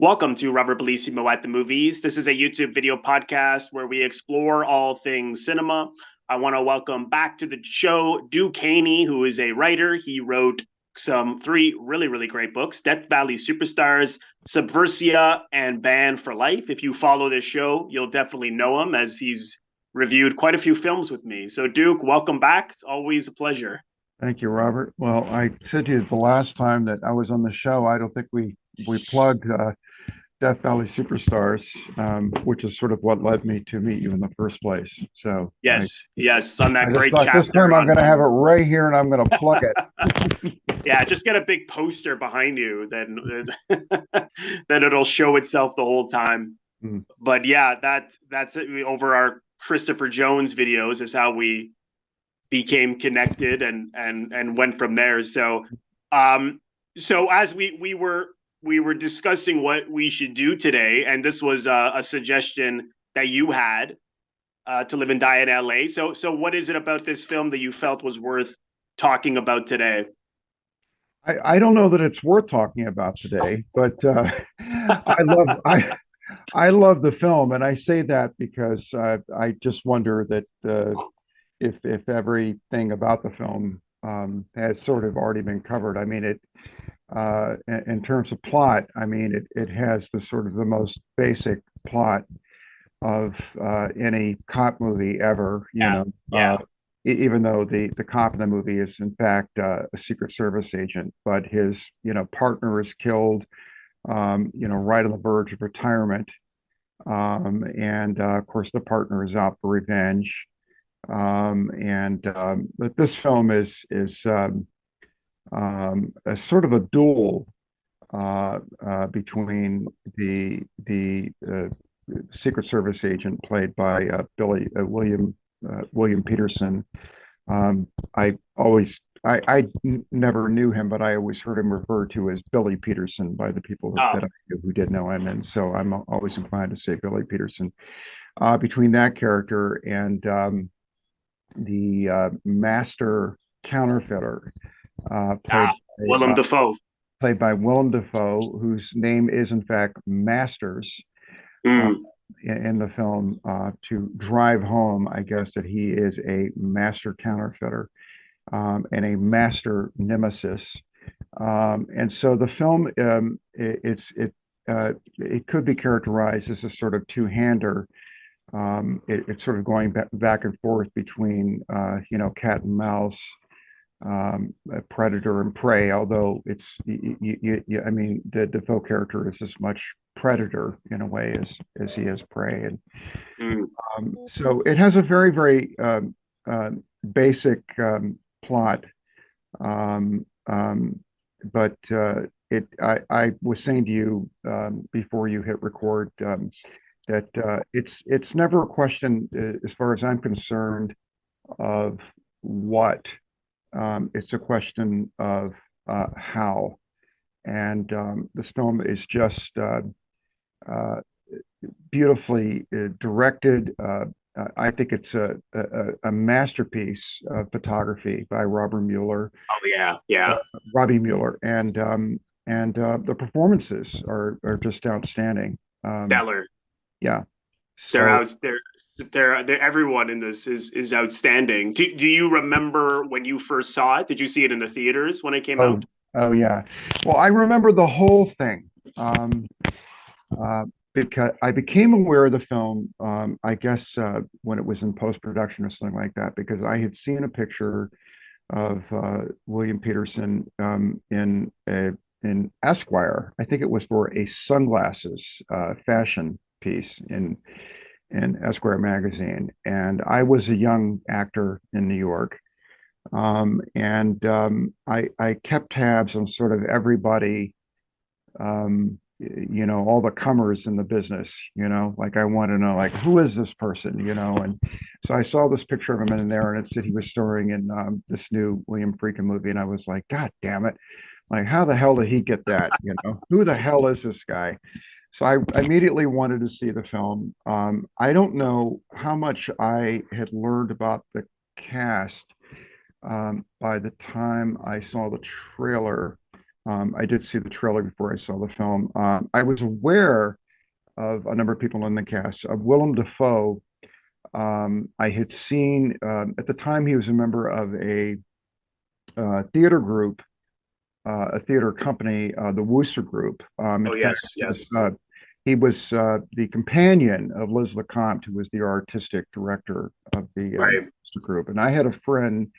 Welcome to Robert Bellissimo at the Movies. This is a YouTube video podcast where we explore all things cinema. I want to welcome back to the show Duke Haney, who is a writer. He wrote three really great books: Death Valley Superstars, Subversia, and Banned for Life. If you follow this show, you'll definitely know him as he's reviewed quite a few films with me. So Duke, welcome back. It's always a pleasure. Thank you, Robert. Well, I said to you the last time that I was on the show, I don't think we plugged Death Valley Superstars, which is sort of what led me to meet you in the first place. So Yes, on that I just great thought this chapter time I'm on going to have it right here and I'm going to plug it. yeah, just get a big poster behind you, then then it'll show itself the whole time. Mm. But yeah, that's it. Over our Christopher Jones videos is how we became connected and went from there. So as we were discussing what we should do today, and this was a suggestion that you had to live and die in LA. So what is it about this film that you felt was worth talking about today? I don't know that it's worth talking about today, but I love the film, and I say that because I just wonder that if everything about the film has sort of already been covered. I mean, in terms of plot, I mean, it has the sort of the most basic plot of any cop movie ever, Yeah, yeah. even though the cop in the movie is in fact a Secret Service agent, but his, partner is killed, right on the verge of retirement. And of course, the partner is out for revenge. But this film is a sort of a duel between the Secret Service agent played by William Petersen. I always never knew him, but I always heard him referred to as Billy Petersen by the people that Oh, I knew who did know him, and so I'm always inclined to say Billy Petersen. Between that character and the master counterfeiter, Willem uh, Dafoe. played by Willem Dafoe, whose name is in fact Masters uh, Mm, in the film, to drive home, I guess, that he is a master counterfeiter and a master nemesis. And so the film, it could be characterized as a sort of two-hander. It's sort of going back and forth between, cat and mouse, predator and prey. Although I mean, the Defoe character is as much predator in a way as he is prey, and mm. so it has a very basic plot. Um, um, but I was saying to you before you hit record that it's never a question, as far as I'm concerned, of what. It's a question of how. And this film is just uh, beautifully directed. I think it's a masterpiece of photography by Oh yeah, yeah. Robbie Mueller, and the performances are just outstanding. Um, Stellar. yeah. They're So out. They're everyone in this is outstanding. Do you remember when you first saw it? Did you see it in the theaters when it came oh out? oh yeah. Well, I remember the whole thing. Uh, because I became aware of the film, I guess, when it was in post production or something like that, because I had seen a picture of William Petersen in Esquire. I think it was for a sunglasses fashion piece in Esquire magazine, and I was a young actor in New York. And I kept tabs on sort of everybody, all the comers in the business, like I want to know, like, who is this person, and so I saw this picture of him in there, and it said he was starring in this new William Friedkin movie, and I was like, God damn it, like, how the hell did he get that? Who the hell is this guy? So I immediately wanted to see the film. I don't know how much I had learned about the cast by the time I saw the trailer. I did see the trailer before I saw the film. I was aware of a number of people in the cast. Willem Dafoe, I had seen at the time he was a member of a theater group, a theater company, the Wooster Group. In Oh fact, yes, yes. he was the companion of Liz LeCompte, who was the artistic director of the Right. Wooster Group. And I had a friend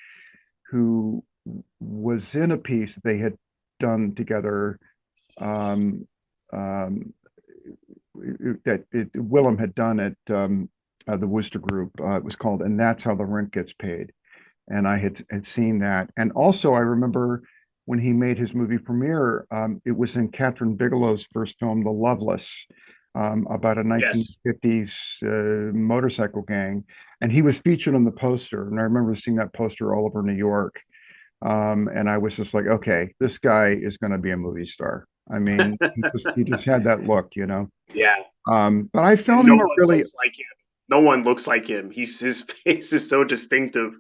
who was in a piece that they had done together. Um, um, Willem had done at the Wooster Group. It was called "And That's How the Rent Gets Paid," and I had seen that. And also, I remember when he made his movie premiere, it was in Catherine Bigelow's first film, The Loveless, about a Yes. 1950s motorcycle gang, and he was featured on the poster. And I remember seeing that poster all over New York. And I was just like, okay, this guy is going to be a movie star. I mean, he just had that look, you know. Yeah. But I And found no him a one really looks like him. No one looks like him. His face is so distinctive.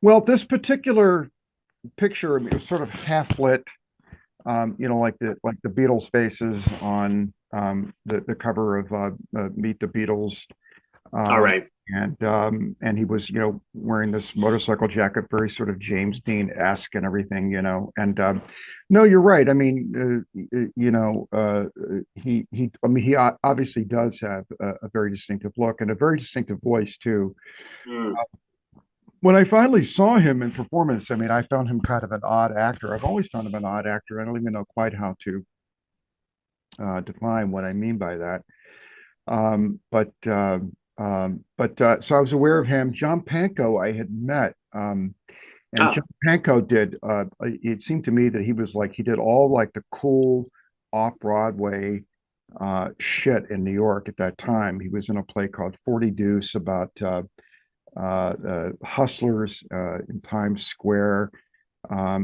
well. This particular picture, I mean, it was sort of half lit, like the Beatles faces on the cover of Meet the Beatles, All um, right. and he was wearing this motorcycle jacket, very sort of James Dean-esque and everything, and no, you're right. I mean, he I mean he obviously does have a very distinctive look and a very distinctive voice too. Mm. When I finally saw him in performance, I mean, I found him kind of an odd actor. I've always found him an odd actor. I don't even know quite how to define what I mean by that. But so I was aware of him. John Pankow I had met, and Oh, John Pankow did. It seemed to me that he was like he did all like the cool off Broadway shit in New York at that time. He was in a play called 40 Deuce about hustlers in Times Square.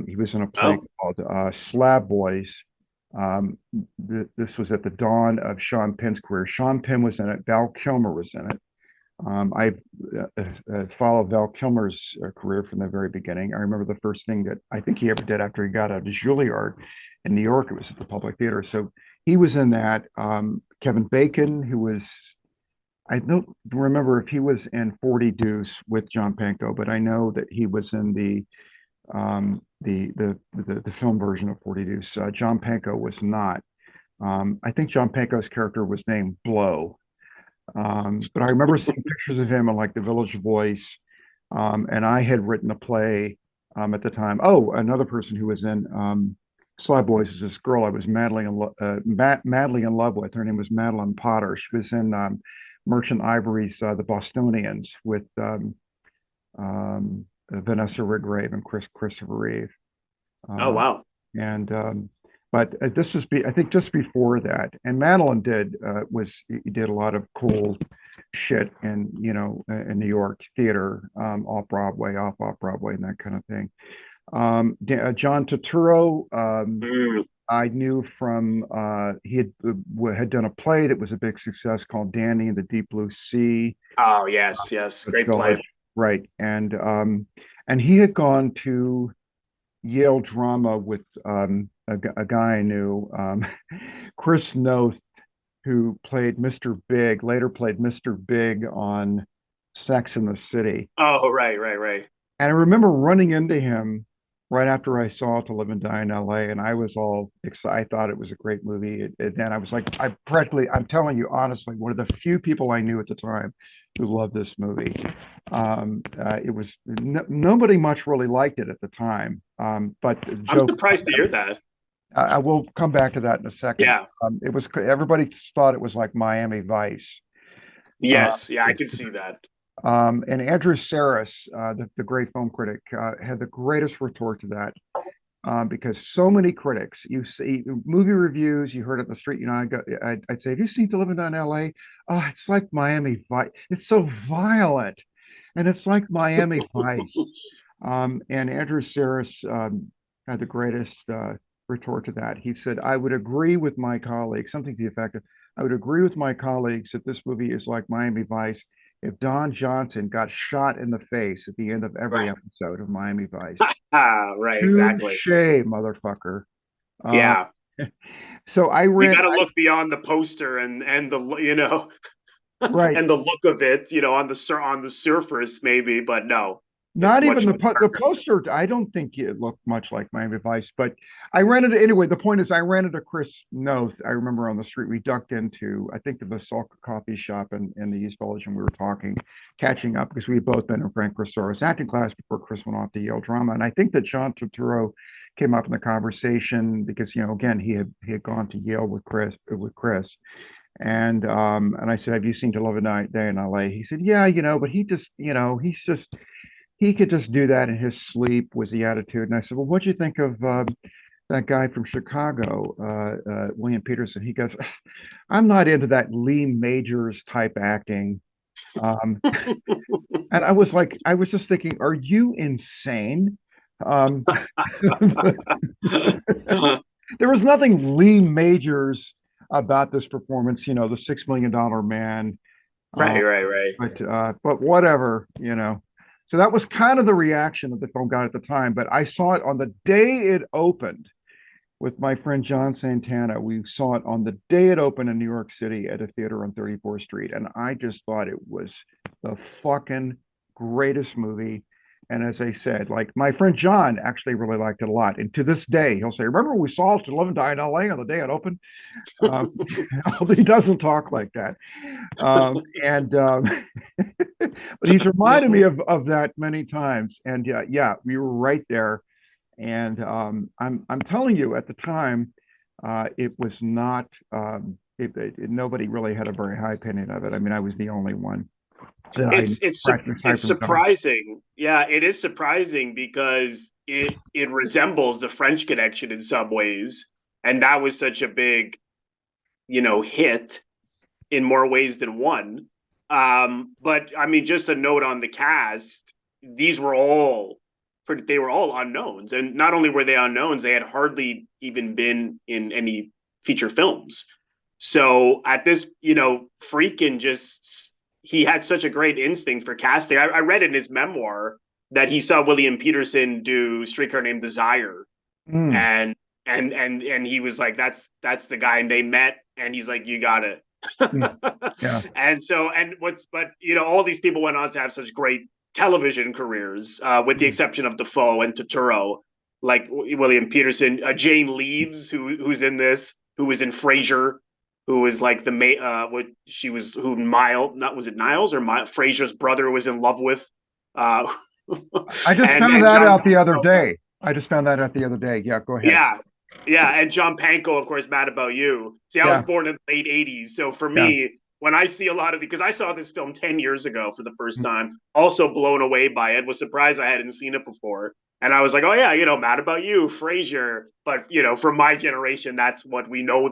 He was in a play oh, called Slab Boys. This was at the dawn of Sean Penn's career. Sean Penn was in it. Val Kilmer was in it. I followed Val Kilmer's career from the very beginning. I remember the first thing that I think he ever did after he got out of Juilliard in New York. It was at the Public Theater. So he was in that. Kevin Bacon, who was I don't remember if he was in 40 Deuce with John Pankow, but I know that he was in the film version of 40 Deuce. John Pankow was not. I think John Pankow's character was named Blow. But I remember seeing pictures of him on like the Village Voice, and I had written a play at the time. Oh, another person who was in Slab Boys is this girl I was madly in love with. Her name was Madeline Potter. She was in Merchant Ivory's The Bostonians with Vanessa Redgrave and Christopher Reeve. oh, Um, wow. and but this is I think just before that, and Madeline did a lot of cool shit in in New York theater, off Broadway, off Broadway, and that kind of thing. John Turturro, Mm. I knew from he had done a play that was a big success called Danny and the Deep Blue Sea Oh, yes, yes. at Great play. Village, right? And he had gone to Yale drama with a guy I knew, Chris Noth, who played Mr. Big, later played Mr. Big on Sex in the City. Oh, right, right, right. And I remember running into him right after I saw To Live and Die in LA, and I was all excited. I thought it was a great movie. Then I was like, I'm telling you honestly, one of the few people I knew at the time who loved this movie. It was nobody much really liked it at the time, but I'm Joe, surprised to hear that. I will come back to that in a second. Yeah. It was everybody thought it was like Miami Vice. Uh, Yes. Yeah, I can see that. and Andrew Saris, the great film critic, had the greatest retort to that, because so many critics, you see movie reviews, you heard it in the street, I'd say, have you seen To Live and Die in LA? Oh, it's like Miami Vice. It's so violent. And it's like Miami Vice. And Andrew Saris had the greatest retort to that. He said, I would agree with my colleagues, something to the effect of, I would agree with my colleagues that this movie is like Miami Vice if Don Johnson got shot in the face at the end of every Right. episode of Miami Vice. Ah, right, exactly. Touche, motherfucker. Uh, Yeah. so I You read, got to look beyond the poster and the right. and the look of it, on the surface maybe, but no, it's Not even much the darker. poster. I don't think it looked much like Miami Vice, but I rented it anyway. The point is, I rented a Chris Noth. I remember on the street we ducked into, I think, the Basalka coffee shop in the East Village, and we were talking, catching up because we had both been in Frank Cristoro's acting class before Chris went off to Yale Drama, and I think that John Turturro came up in the conversation because again he had gone to Yale with Chris. And I said, "Have you seen To Love a Day in L.A.?" He said, "Yeah, but he could just do that in his sleep," was the attitude. And I said, "Well, what'd you think of that guy from Chicago, William Petersen?" He goes, "I'm not into that Lee Majors type acting." Um, and I was just thinking, are you insane? Um, there was nothing Lee Majors about this performance, the $6 million man. Uh, Right, right, right. but whatever. So that was kind of the reaction that the film got at the time. But I saw it on the day it opened with my friend John Santana. We saw it on the day it opened in New York City at a theater on 34th Street, and I just thought it was the fucking greatest movie. And as I said, like my friend John actually really liked it a lot. And to this day, he'll say, "Remember when we saw it to Live and Die in LA on the day it opened?" Um, he doesn't talk like that. And but he's reminded me of that many times. And yeah, we were right there. And I'm telling you, at the time, it was not. Nobody really had a very high opinion of it. I mean, I was the only one that I practically aside It's from John. surprising. Yeah, it is surprising because it resembles the French Connection in some ways, and that was such a big, hit in more ways than one. But I mean, just a note on the cast: these were all they were all unknowns, and not only were they unknowns, they had hardly even been in any feature films. So at this, Friedkin just he had such a great instinct for casting. I read in his memoir that he saw William Petersen do Streetcar Named Desire, Mm, and and he was like, that's the guy, and they met, and he's like, you got it. mm, yeah. But all these people went on to have such great television careers, with the Mm. exception of Dafoe and Turturro, like William Petersen, Jane Leeves, who's in this, who was in Frasier, who was like what she was, who Miles, not, was it Niles or Miles, Frasier's brother was in love with, uh, I just found and that John out the other Pankow. day. I just found that out the other day. Yeah, go ahead. Yeah. Yeah. And John Pankow, of course, Mad About You. See, I was Yeah, born in the late 80s. So for yeah. me, when I see a lot of, because I saw this film 10 years ago for the first Mm, time, also blown away by it, was surprised I hadn't seen it before. And I was like, oh, yeah, Mad About You, Frasier. But, from my generation, that's what we know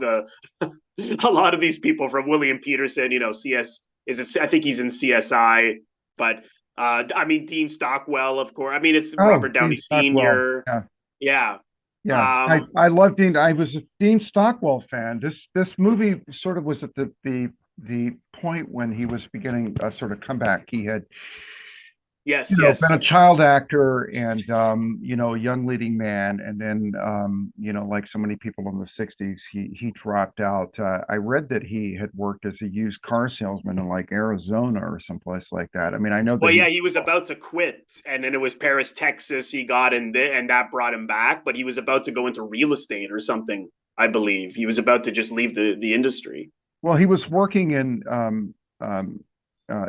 a lot of these people from William Petersen, I think he's in CSI. But, I mean, Dean Stockwell, of course. I mean, it's Oh, Robert Downey Dean Stockwell. Sr. Yeah, Yeah. yeah. I Um, I love Dean. I was a Dean Stockwell fan. This movie sort of was at the point when he was beginning a sort of comeback. He had yes, been a yes. child actor and a young leading man, and then like so many people in the 60s, he dropped out. I read that he had worked as a used car salesman in like Arizona or someplace like that. I mean, I know that Well, yeah, he was about to quit, and then it was Paris, Texas. He got in there, and that brought him back. But he was about to go into real estate or something. I believe he was about to just leave the industry. well, he was working in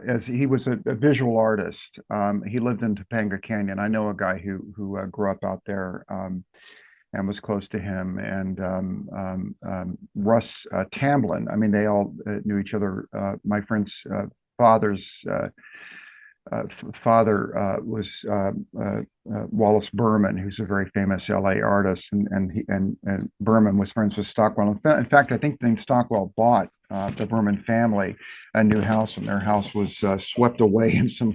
as he was a visual artist. He lived in Topanga Canyon. I know a guy who grew up out there. And was close to him, and Russ Tamblyn. I mean, they all knew each other. My friend's father's father was Wallace Berman, who's a very famous LA artist, and Berman was friends with Stockwell. In fact, I think Stockwell bought the Berman family a new house, and their house was swept away in some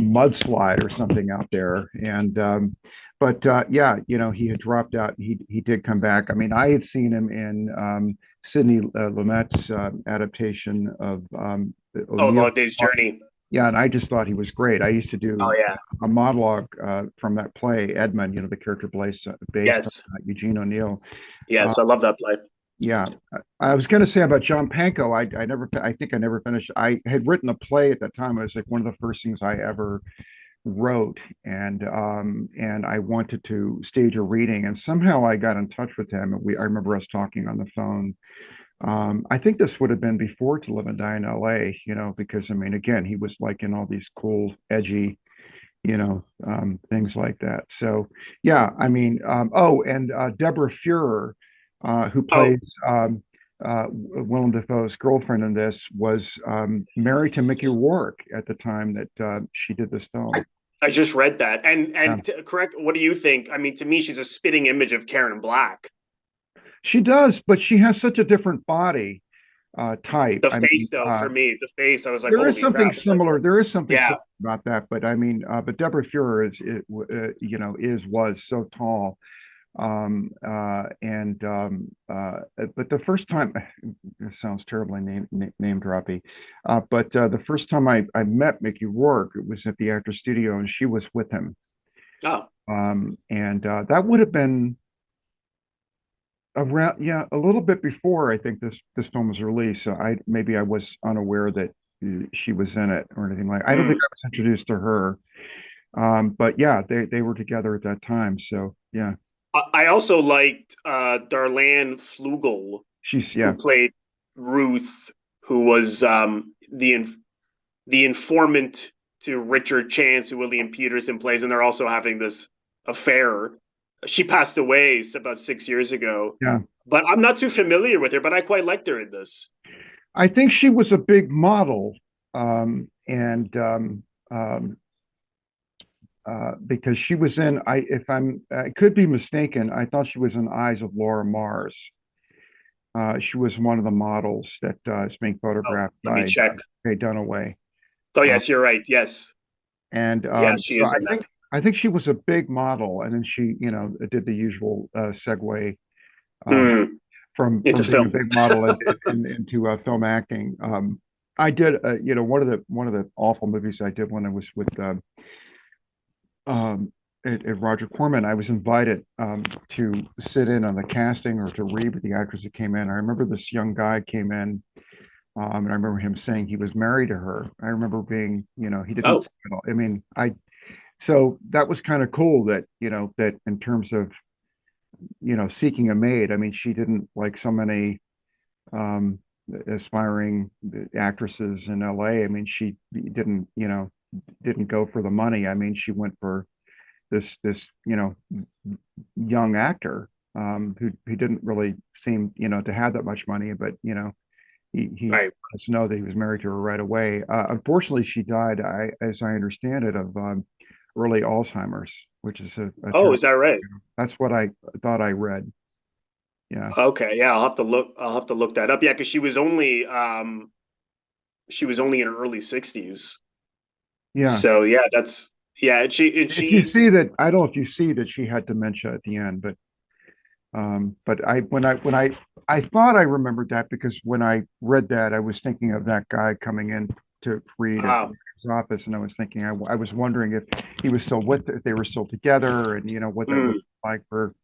mudslide or something out there. And but yeah, he had dropped out. He did come back. I mean, I had seen him in Sidney Lumet's adaptation of Oh, O'Neill. Log Day's Journey. Yeah, and I just thought he was great. I used to Oh do yeah. a monologue from that play, Edmund, the character based on Yes. Eugene O'Neill. Uh, Yes. I love that play. yeah, I was going to say about John Pankow. I think I never finished. I had written a play at that time. It was like one of the first things I ever wrote, and I wanted to stage a reading, and somehow I got in touch with him. And I remember us talking on the phone. I think this would have been before To Live and Die in L.A., because I mean, again, he was like in all these cool, edgy, things like that. So, yeah, I mean, oh, and Debra Feuer, who Oh, plays Willem Dafoe's girlfriend in this, was married to Mickey Rourke at the time that she did this I, film. I just read that. And Yeah. correct. What do you think? I mean, to me, she's a spitting image of Karen Black. She does, but she has such a different body type. The I face, mean, though, for me, the face, I was like, there is holy something crap. It's like, similar. There is something yeah. similar about that, but I mean, but Deborah Feuer was so tall, and but the first time, it sounds terribly name droppy, but the first time I met Mickey Rourke, it was at the Actor Studio, and she was with him, Oh, and that would have been around, yeah, a little bit before I think this film was released. So I was unaware that she was in it or anything like. I don't think mm. I was introduced to her. But yeah, they were together at that time. So yeah, I also liked Darlanne Fluegel, she's who yeah, played Ruth, who was the informant to Richard Chance, who William Petersen plays, and they're also having this affair. She passed away about 6 years ago, yeah. but I'm not too familiar with her. But I quite liked her in this. I think she was a big model, and because she was in, I could be mistaken. I thought she was in Eyes of Laura Mars. She was one of the models that is being Oh, photographed let me by check. Faye Dunaway. Oh Uh, yes, you're right. Yes, and yeah, she so is in that. I think she was a big model, and then she did the usual segue um, Mm, from into being a film. big model into film acting. I did one of the awful movies I did when I was with um, at Roger Corman. I was invited to sit in on the casting or to read with the actors that came in. I remember this young guy came in. And I remember him saying he was married to her. I remember being, he didn't. Oh, I mean, so that was kind of cool that that in terms of seeking a maid. I mean, she didn't like so many um aspiring actresses in LA. I mean, she didn't go for the money. I mean, she went for this young actor who didn't really seem to have that much money, but he let right. us know that he was married to her right away. Unfortunately, she died, as I understand it, of early Alzheimer's, which is a Oh, terrible. is that right? That's what I thought I read. Yeah, Okay, yeah, I'll have to look. I'll have to look that up. Yeah, because she was only in her early 60s. yeah. So yeah, that's yeah. And If you she see that, I don't know if you see that she had dementia at the end, but I when I thought I remembered that because when I read that, I was thinking of that guy coming in to read at wow. his office, and I was thinking I was wondering if he was still if they were still together, and what that would Mm, be like for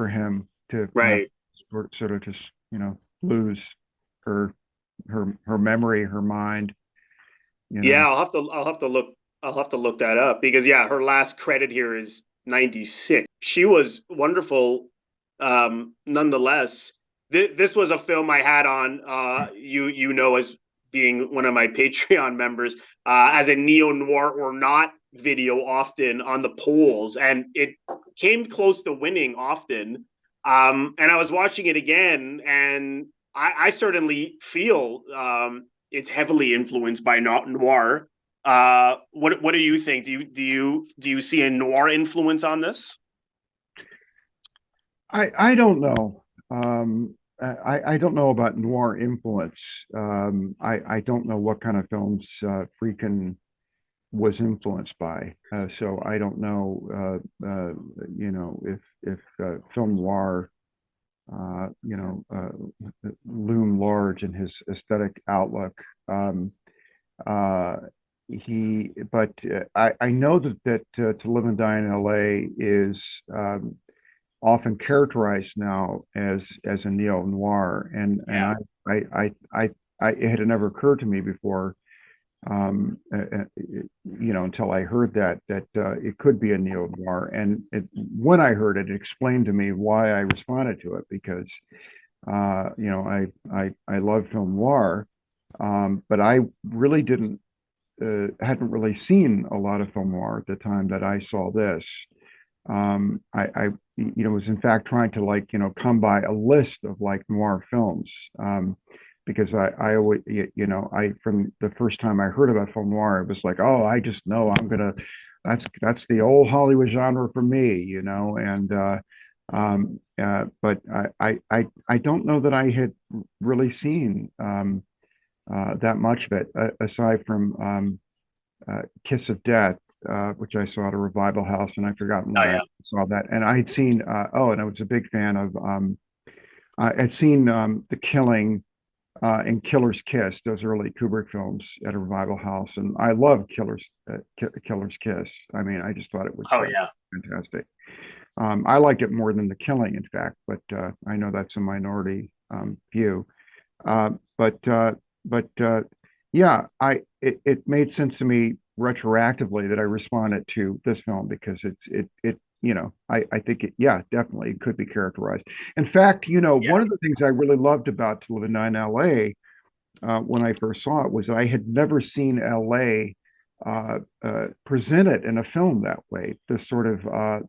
him to right. sort of just lose her her memory, her mind, you know. Yeah, I'll have to look that up because yeah, her last credit here is 96. She was wonderful nonetheless. This was a film I had on as being one of my Patreon members as a neo-noir or not video often on the polls, and it came close to winning often. And I was watching it again, and I certainly feel it's heavily influenced by noir. What do you think? Do you see a noir influence on this? I don't know. I don't know about noir influence. I don't know what kind of films Friedkin was influenced by. So I don't know, if film noir, loom large in his aesthetic outlook. Um, uh, but I know that To Live and Die in L.A. is often characterized now as a neo-noir, and Yeah. it had never occurred to me before, until I heard that it could be a neo-noir, and when I heard it, it explained to me why I responded to it because I love film noir, but I really didn't hadn't really seen a lot of film noir at the time that I saw this. I was in fact trying to come by a list of like noir films, because I always, I from the first time I heard about film noir, it was like, oh, I just know that's the old Hollywood genre for me, and but I don't know that I had really seen that much of it, aside from Kiss of Death, which I saw at a revival house, and I've forgotten Oh when I yeah. saw that. And I had seen, and I was a big fan of, I'd seen The Killing and Killer's Kiss, those early Kubrick films, at a revival house, and I love Killer's Kiss. I mean, I just thought it was Oh yeah. fantastic. I liked it more than The Killing, in fact, but I know that's a minority view. Uh, but uh, but yeah, it made sense to me retroactively that I responded to this film because I think yeah, definitely it could be characterized. In fact, Yeah. one of the things I really loved about To Live in L.A. When I first saw it was that I had never seen L.A. Presented in a film that way. This sort of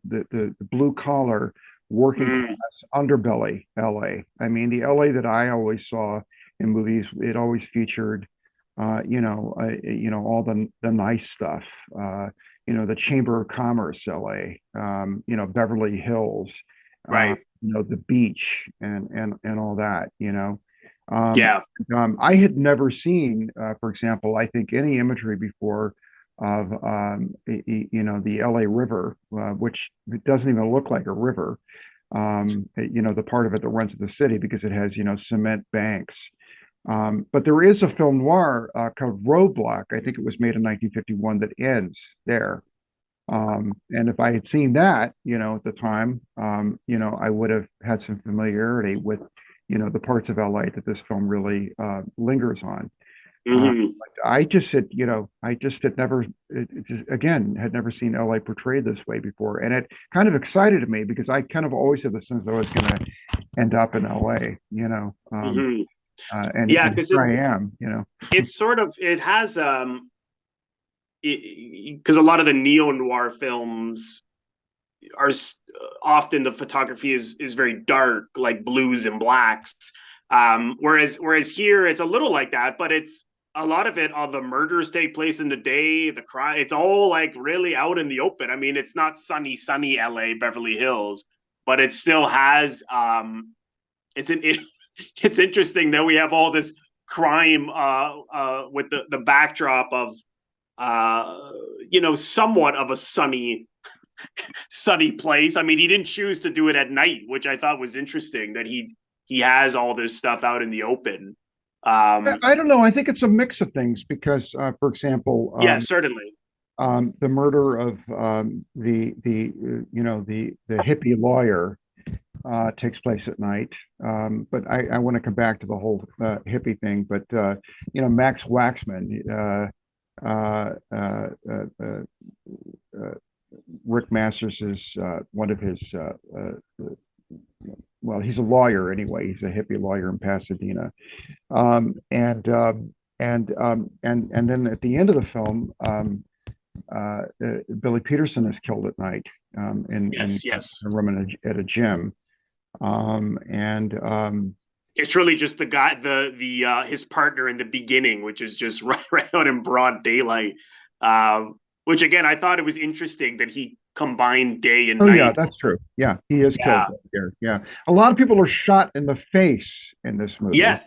the blue collar working Mm, class underbelly LA. I mean, the LA that I always saw in movies, it always featured, all the nice stuff. The Chamber of Commerce LA, Beverly Hills, uh, right. the beach and all that. Um, Yeah. I had never seen, for example, I think any imagery before of the LA River, which it doesn't even look like a river. The part of it that runs to the city because it has cement banks. But there is a film noir called Roadblock. I think it was made in 1951 that ends there. And if I had seen that, at the time, I would have had some familiarity with, the parts of LA that this film really lingers on. Uh, Hmm. I just had never, again, had never seen LA portrayed this way before. And it kind of excited me because I kind of always had the sense that I was going to end up in LA, Hmm. Yeah, and because here I am, it's sort of it has because a lot of the neo noir films are often the photography is very dark, like blues and blacks. Whereas here it's a little like that, but it's a lot of it. All the murders take place in the day. The crime, it's all like really out in the open. I mean, it's not sunny L.A. Beverly Hills, but it still has. It's interesting that we have all this crime with the backdrop of somewhat of a sunny place. I mean, he didn't choose to do it at night, which I thought was interesting that he has all this stuff out in the open. I don't know. I think it's a mix of things because, for example, Yeah, certainly. the murder of the hippie lawyer takes place at night. But I want to come back to the whole hippie thing. But Max Waxman, uh, Rick Masters is one of his. Well, he's a lawyer anyway. He's a hippie lawyer in Pasadena, um, and um, and then at the end of the film, Billy Petersen is killed at night in Yes, yes. a room at a gym, and It's really just the guy, the his partner in the beginning, which is just right out in broad daylight. Which again, I thought it was interesting that he combined day and oh yeah, night. that's true. Yeah, he is killed Yeah. right there. Yeah, a lot of people are shot in the face in this movie, Yes.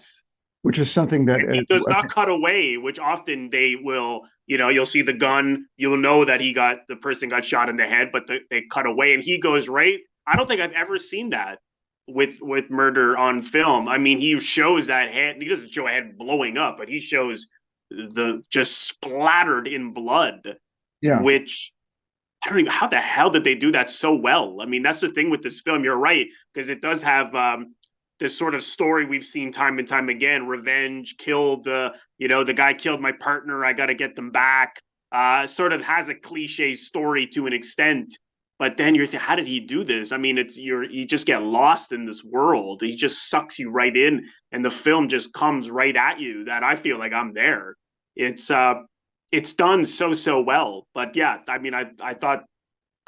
which is something that And he does not cut away, which often they will, you'll see the gun, you'll know that the person got shot in the head, but they cut away and he goes right. I don't think I've ever seen that with murder on film. I mean, he shows that head, he doesn't show a head blowing up, but he shows the just splattered in blood, Yeah. which I don't even how the hell did they do that so well? I mean, that's the thing with this film. You're right, because it does have this sort of story we've seen time and time again. Revenge, killed the guy killed my partner. I got to get them back. Sort of has a cliche story to an extent, but then you're thinking, how did he do this? I mean, you just get lost in this world. He just sucks you right in, and the film just comes right at you. That I feel like I'm there. It's done so well. But yeah, I mean, I thought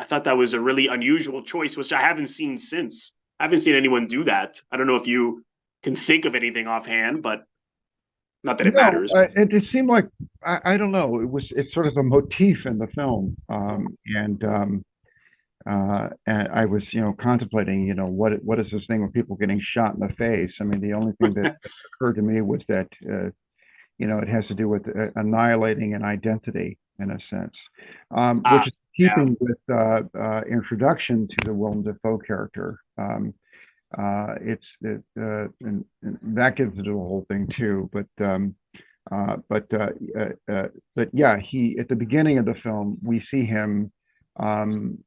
that was a really unusual choice, which I haven't seen since. I haven't seen anyone do that. I don't know if you can think of anything offhand, but not that it No, matters. it seemed like I don't know. It's sort of a motif in the film, and I was contemplating what is this thing with people getting shot in the face. I mean, the only thing that occurred to me was that it has to do with annihilating an identity in a sense, which is Yeah, keeping with introduction to the Willem Dafoe character. And that gives it a whole thing too. Uh, but uh, but yeah, he at the beginning of the film we see him um,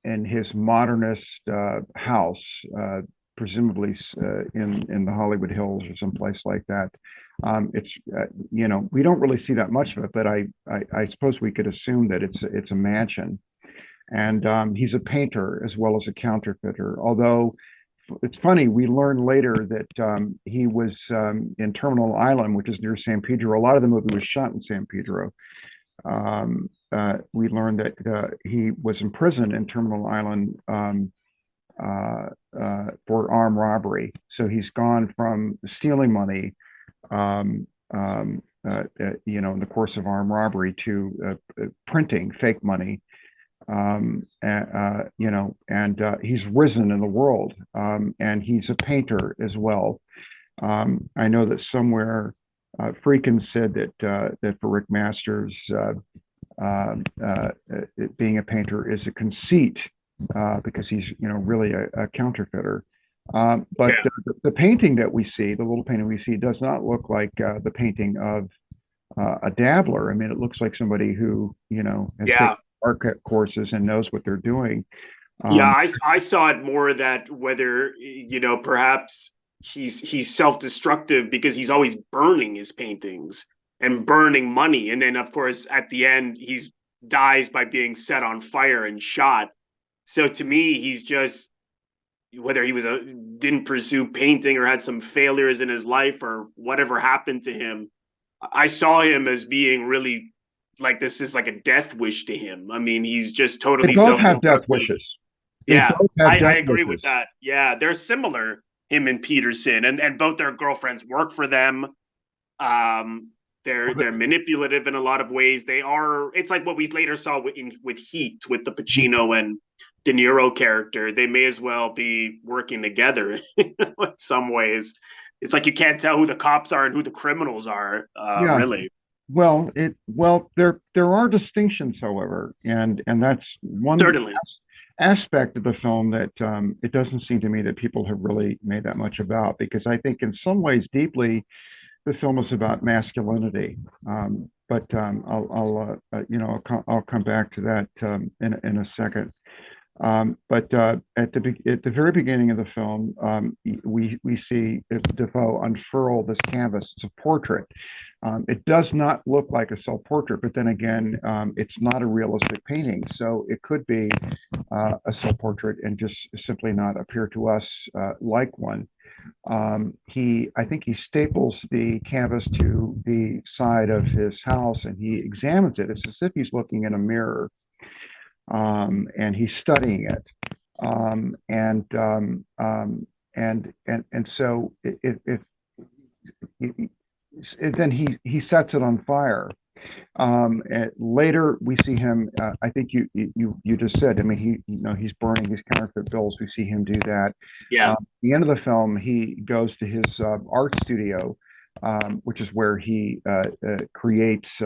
in his modernist house, presumably in the Hollywood Hills or someplace like that. It's we don't really see that much of it, but I suppose we could assume that it's a mansion, and he's a painter as well as a counterfeiter. Although it's funny, we learn later that he was in Terminal Island, which is near San Pedro. A lot of the movie was shot in San Pedro. We learned that he was in prison in Terminal Island for armed robbery. So he's gone from stealing money, um, in the course of armed robbery to printing fake money. And he's risen in the world, and he's a painter as well. I know that somewhere Friedkin said that for Rick Masters, being a painter is a conceit because he's really a counterfeiter. But yeah, the painting that we see, the little painting we see, does not look like the painting of a dabbler. I mean, it looks like somebody who has taken yeah. art courses and knows what they're doing. Yeah, Um, I saw it more that whether perhaps he's self-destructive because he's always burning his paintings and burning money, and then of course at the end he's dies by being set on fire and shot. So to me, he's just whether he was a didn't pursue painting or had some failures in his life or whatever happened to him. I saw him as being really like this is like a death wish to him. I mean, he's just they totally both have death self-destructive. wishes. They Yeah, both have I death agree with wishes. that. Yeah, they're similar, him and Petersen, and both their girlfriends work for them. Um, they're manipulative in a lot of ways. They are. It's like what we later saw with Heat, with the Pacino and De Niro character. They may as well be working together in some ways. It's like you can't tell who the cops are and who the criminals are. Yeah. Really, There are distinctions, however, and that's one certainly. aspect of the film that it doesn't seem to me that people have really made that much about, because I think in some ways deeply the film is about masculinity. But I'll come back to that in a second. But at the very beginning of the film, we see Defoe unfurl this canvas. It's a portrait. It does not look like a self-portrait, but then again, it's not a realistic painting, so it could be a self-portrait and just simply not appear to us like one. I think he staples the canvas to the side of his house and he examines it. It's as if he's looking in a mirror, and he's studying it. Um, and and so then he sets it on fire. And later we see him. I think you just said. I mean, he's burning his counterfeit bills. We see him do that. Yeah, At the end of the film, he goes to his art studio, which is where he creates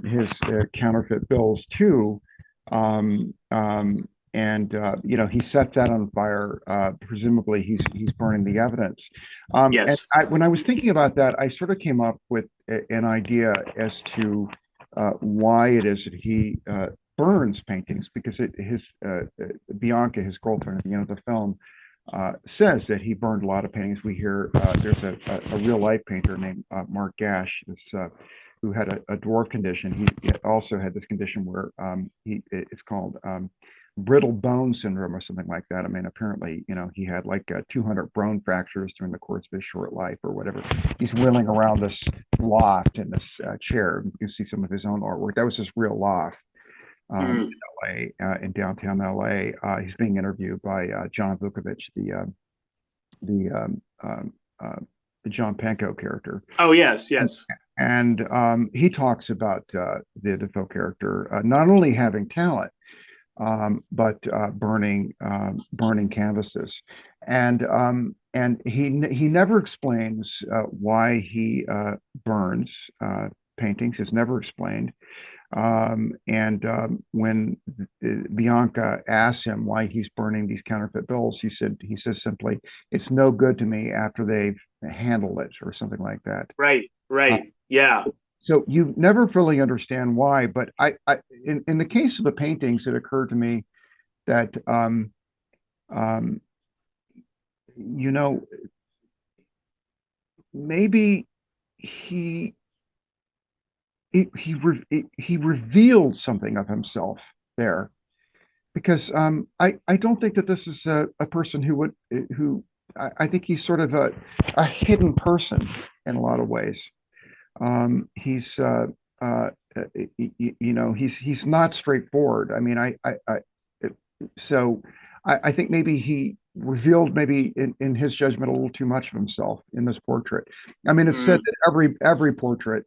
his counterfeit bills too. you know, he sets that on fire. Presumably, he's burning the evidence. And Yes. when I was thinking about that, I sort of came up with an idea as to why it is that he burns paintings, because his Bianca, his girlfriend at the end of the film, says that he burned a lot of paintings. We hear there's a real life painter named Mark Gash, who had a dwarf condition. He also had this condition where it's called brittle bone syndrome or something like that. I mean, apparently, you know, he had like 200 bone fractures during the course of his short life or whatever. He's wheeling around this loft in this chair. You can see some of his own artwork. That was his real loft in LA, in downtown LA. He's being interviewed by John Vukovich, the the John Pankow character. Oh, yes, yes. And he talks about the Defoe character not only having talent, but burning canvases, and he never explains why he burns paintings. It's never explained. When Bianca asks him why he's burning these counterfeit bills, he says simply, "It's no good to me after they've handled it," or something like that. Right, Uh, right. Yeah. so you never fully understand why, but in the case of the paintings, it occurred to me that um, you know, maybe he he revealed something of himself there, because I don't think that this is a person who would who I think he's sort of a hidden person in a lot of ways. He's you know, he's not straightforward. I mean, so I think maybe he revealed, maybe in his judgment, a little too much of himself in this portrait. I mean, it's said Mm, that every portrait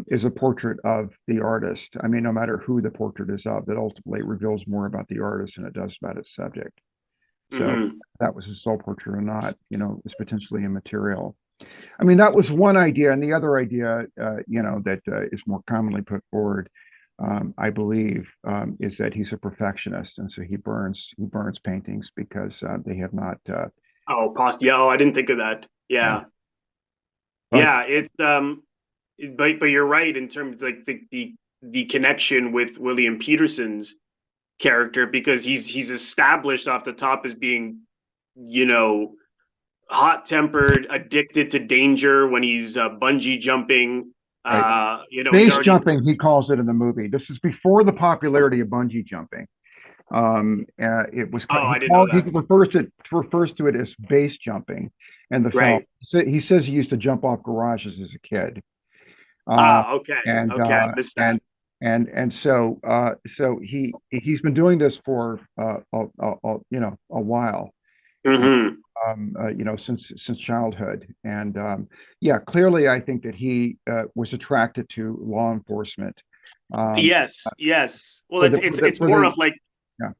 is a portrait of the artist. I mean, no matter who the portrait is of, it ultimately reveals more about the artist than it does about its subject. So hmm. that was his soul portrait or not, you know, is potentially immaterial. I mean, that was one idea, and the other idea, you know, that is more commonly put forward, I believe, is that he's a perfectionist, and so he burns paintings because they have not. Oh, past. Yeah. Oh, I didn't think of that. Yeah, Yeah. but Yeah. It's but you're right in terms of like the connection with William Petersen's character, because he's established off the top as being, you know, hot tempered, addicted to danger when he's bungee jumping. right, You know, he's base already. jumping, he calls it in the movie. This is before the popularity of bungee jumping. It was Oh, I didn't know he that. refers to it as base jumping in the film. Right. So he says he used to jump off garages as a kid. Uh, Ah, okay. and Okay, I missed that. so he's been doing this for you know, a while, uh, Hmm. you know, since childhood. And yeah, clearly I think that he was attracted to law enforcement, um, Yes, yes. Well, for it's the it's it's for more the of like yeah,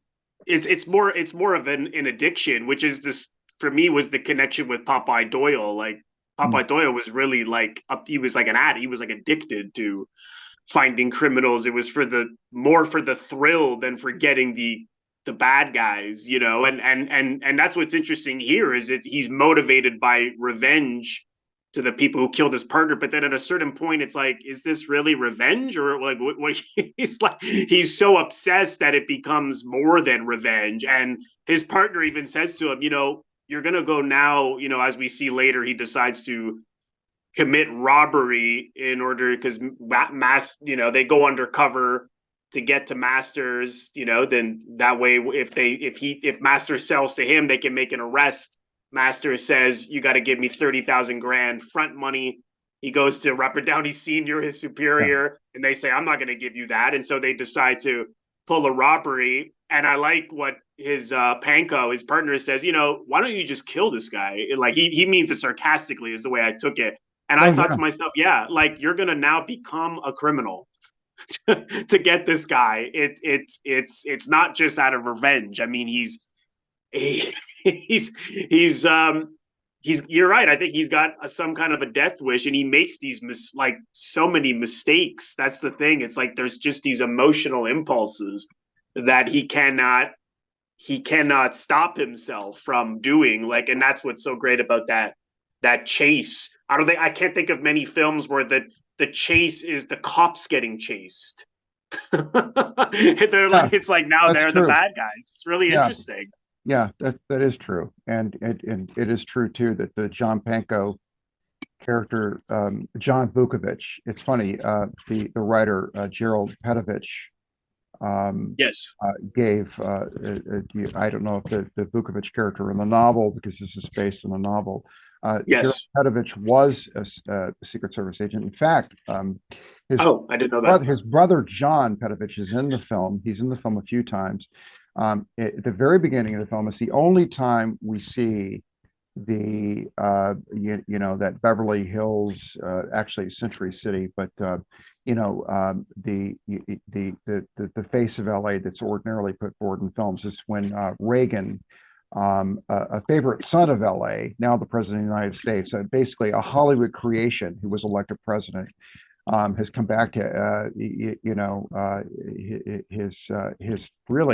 it's more of an addiction, which is this for me was the connection with Popeye Doyle. Like mm, Popeye Doyle was really like up. He was like an ad. He was like addicted to finding criminals. It was for the more for the thrill than for getting the bad guys, you know. And that's what's interesting here is that he's motivated by revenge to the people who killed his partner. But then at a certain point, it's like, is this really revenge, or like what he's like? He's so obsessed that it becomes more than revenge. And his partner even says to him, you know, you're gonna go now. You know, as we see later, he decides to commit robbery in order because you know, they go undercover to get to Masters, you know, then that way if Master sells to him, they can make an arrest. Master says you got to give me 30,000 grand front money. He goes to Robert Downey Sr., his yeah. superior, and they say I'm not going to give you that, and so they decide to pull a robbery. And I like what his Panko, his partner, says. You know, why don't you just kill this guy? Like he means it sarcastically, is the way I took it. And I Oh thought yeah. to myself, yeah, like you're gonna now become a criminal to get this guy. It's not just out of revenge. I mean, he, he's you're right. I think he's got some kind of a death wish, and he makes these like so many mistakes. That's the thing. It's like there's just these emotional impulses that he cannot he cannot stop himself from doing, like, and that's what's so great about that chase. I can't think of many films where the chase is the cops getting chased. They're Yeah, like, it's like now that's they're the true. bad guys. It's really Yeah, interesting. yeah, that is true, and it is true too that the John Pankow character, John Vukovich. It's funny, the writer Gerald Petievich um, Yes. gave I don't know if the Vukovich character in the novel, because this is based on a novel. Gerald Yes. Petievich was a Secret Service agent. In fact, his Oh, I didn't know that. his brother John Petievich is in the film. He's in the film a few times. At the very beginning of the film, it's the only time we see the that Beverly Hills, actually Century City, but the face of LA that's ordinarily put forward in films is when Reagan, a favorite son of LA, now the president of the United States, basically a Hollywood creation who was elected president, has come back to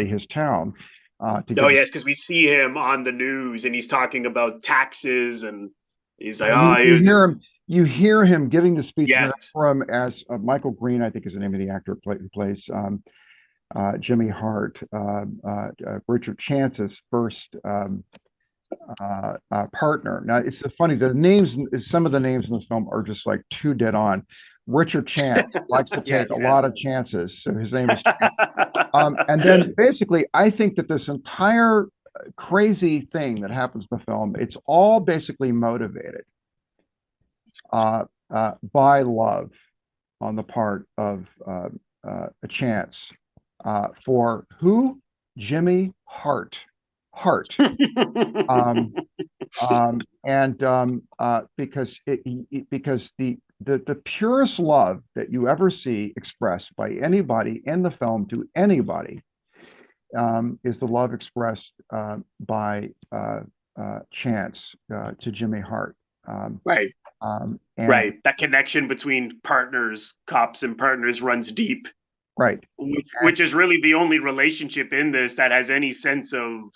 his town, to Oh give. yes, because we see him on the news and he's talking about taxes and he's like, Yeah, oh, you hear him giving the speech. And yes, from as Michael Green, I think is the name of the actor who plays Jimmy Hart, Richard Chance's first partner. Now it's funny, the names, some of the names in this film are just like too dead on. Richard Chance likes to take yes, a yes. lot of chances, so his name is Chance. And then basically, I think that this entire crazy thing that happens in the film, it's all basically motivated by love on the part of a Chance, for who? Jimmy Hart. Hart. Um, because because the purest love that you ever see expressed by anybody in the film to anybody, is the love expressed by Chance to Jimmy Hart. Right, And right. That connection between partners, cops and partners, runs deep, right, which is really the only relationship in this that has any sense of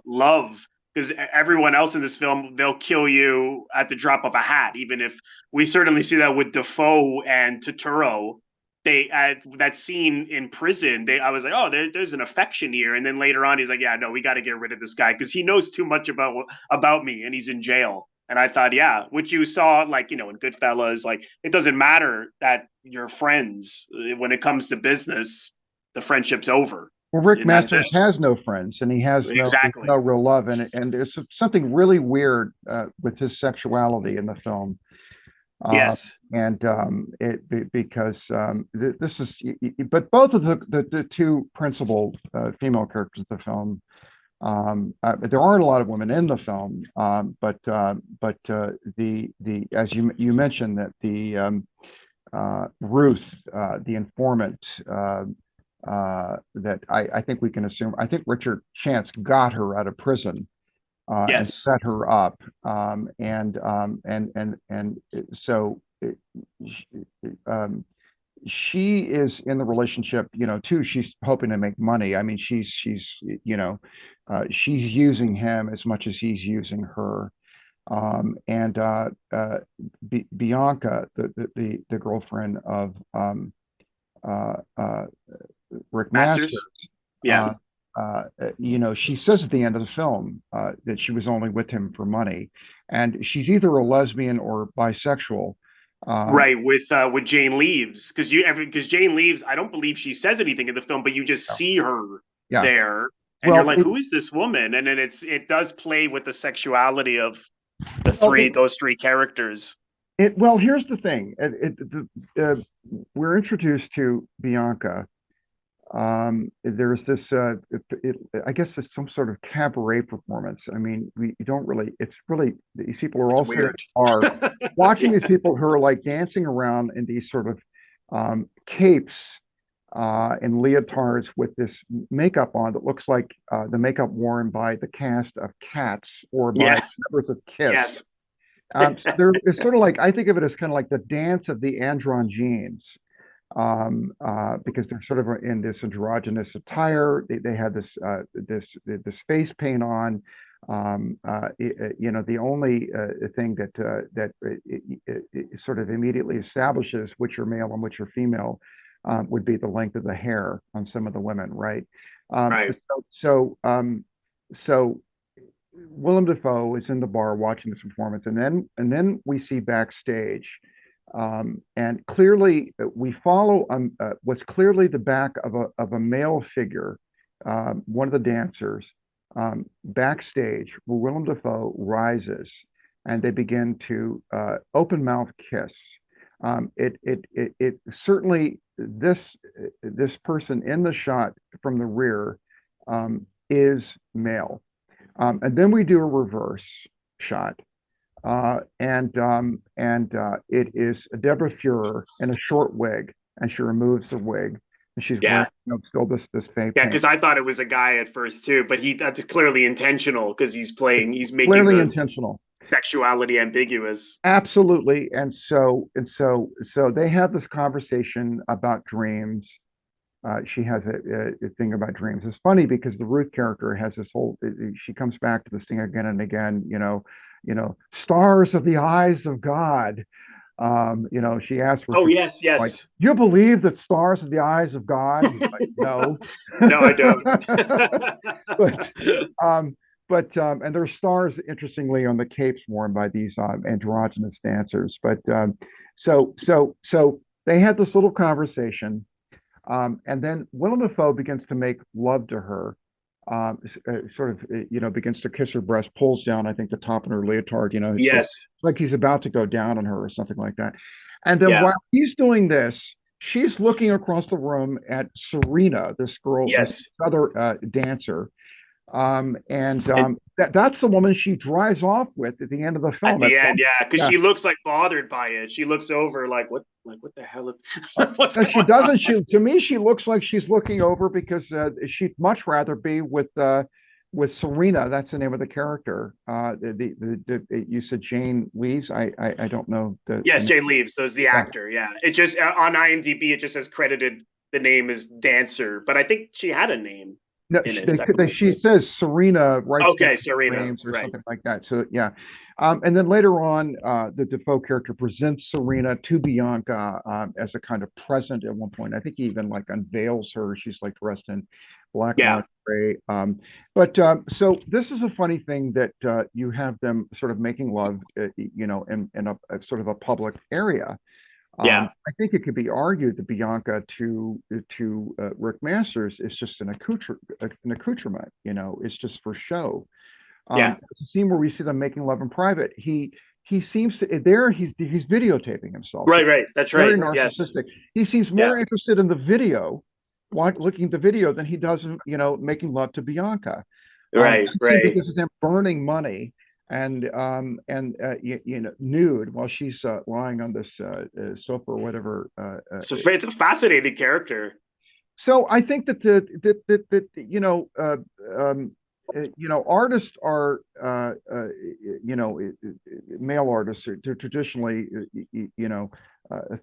love. Because everyone else in this film, they'll kill you at the drop of a hat. Even if we certainly see that with Dafoe and Turturro, they that scene in prison. I was like, oh, there's an affection here. And then later on, he's like, yeah, no, we got to get rid of this guy because he knows too much about me, and he's in jail. And I thought, yeah, which you saw, like, in Goodfellas, like, it doesn't matter that you're friends. When it comes to business, the friendship's over. well, Rick And that's it. Masters has no friends, and he has no Exactly. real love, and there's something really weird with his sexuality in the film. uh, Yes. and because this is, but both of the two principal female characters of the film, there aren't a lot of women in the film, but the as you mentioned, that the Ruth, the informant, that I think we can assume, I think Richard Chance got her out of prison, and Yes. set her up, and so um, she is in the relationship, too. She's hoping to make money. I mean, she's using him as much as he's using her. And Bianca, the girlfriend of Rick Masters, Masters. Yeah. uh, she says at the end of the film that she was only with him for money, and she's either a lesbian or bisexual. Right, with Jane Leeves, because Jane Leeves, I don't believe she says anything in the film, but you just Yeah. see her Yeah. there, and you're Well, like, who is this woman? And then it does play with the sexuality of the well, those three characters. well, here's the thing. We're introduced to Bianca. There's this, I guess it's some sort of cabaret performance. I mean, we don't really, it's really, these people are It's all sitting in weird. a bar watching Yeah. these people who are like dancing around in these sort of capes and leotards with this makeup on that looks like the makeup worn by the cast of Cats or by Yeah. members of Kiss. Yes. So it's sort of like, I think of it as kind of like the dance of the andron genes. because they're sort of in this androgynous attire. They had this face paint on. The only thing that sort of immediately establishes which are male and which are female would be the length of the hair on some of the women, right? Um, Right. so, so Willem Dafoe is in the bar watching this performance, and then we see backstage, and clearly we follow what's clearly the back of a male figure, one of the dancers, backstage, where Willem Dafoe rises, and they begin to open mouth kiss. It certainly this person in the shot from the rear is male. And then we do a reverse shot, and it is Debra Feuer in a short wig, and she removes the wig, and she's wearing Yeah. still this fake Yeah, paint. because I thought it was a guy at first too, but that's clearly intentional because he's making Clearly the intentional. sexuality ambiguous. Absolutely. And so they have this conversation about dreams. She has a thing about dreams. It's funny because the Ruth character has this whole. She comes back to this thing again and again. Stars of the eyes of God. She asks Oh Richard, yes, like, yes. "Do you believe that stars are the eyes of God?" He's like, "No." No, I don't. but and there's stars, interestingly, on the capes worn by these androgynous dancers. So they had this little conversation, and then Willem Dafoe begins to make love to her, sort of, begins to kiss her breast, pulls down, I think, the top of her leotard. It's Yes. like he's about to go down on her or something like that. And then Yeah. while he's doing this, she's looking across the room at Serena, this girl, this Yes. other dancer, and And that's the woman she drives off with at the end of the at film. the end, yeah, because Yeah. she looks like bothered by it. She looks over like what the hell? What's And she going on? doesn't. To me, she looks like she's looking over because she'd much rather be with Serena. That's the name of the character. You said Jane Leeves. I don't know the Yes, name. Jane Leeves. So is the Yeah. actor. Yeah, it just on IMDb it just says credited. The name is Dancer, but I think she had a name No, in it. Is that she says Serena writes down okay? Serena, names or right? something like that. So yeah, and then later on, the Defoe character presents Serena to Bianca as a kind of present at one point. I think he even like unveils her. She's like dressed in black Yeah, lingerie. But so this is a funny thing that you have them sort of making love, in a sort of a public area. yeah, I think it could be argued that Bianca to Rick Masters is just an accoutrement. It's just for show. yeah. It's a scene where we see them making love in private. He seems to there he's videotaping himself. Right, right. That's right. Very Yes. narcissistic. He seems Yeah. more interested in the video, looking at the video, than he does making love to Bianca. Right, right. Because of them burning money and nude while she's lying on this sofa or whatever. So it's a fascinating character. So I think that artists are male artists are traditionally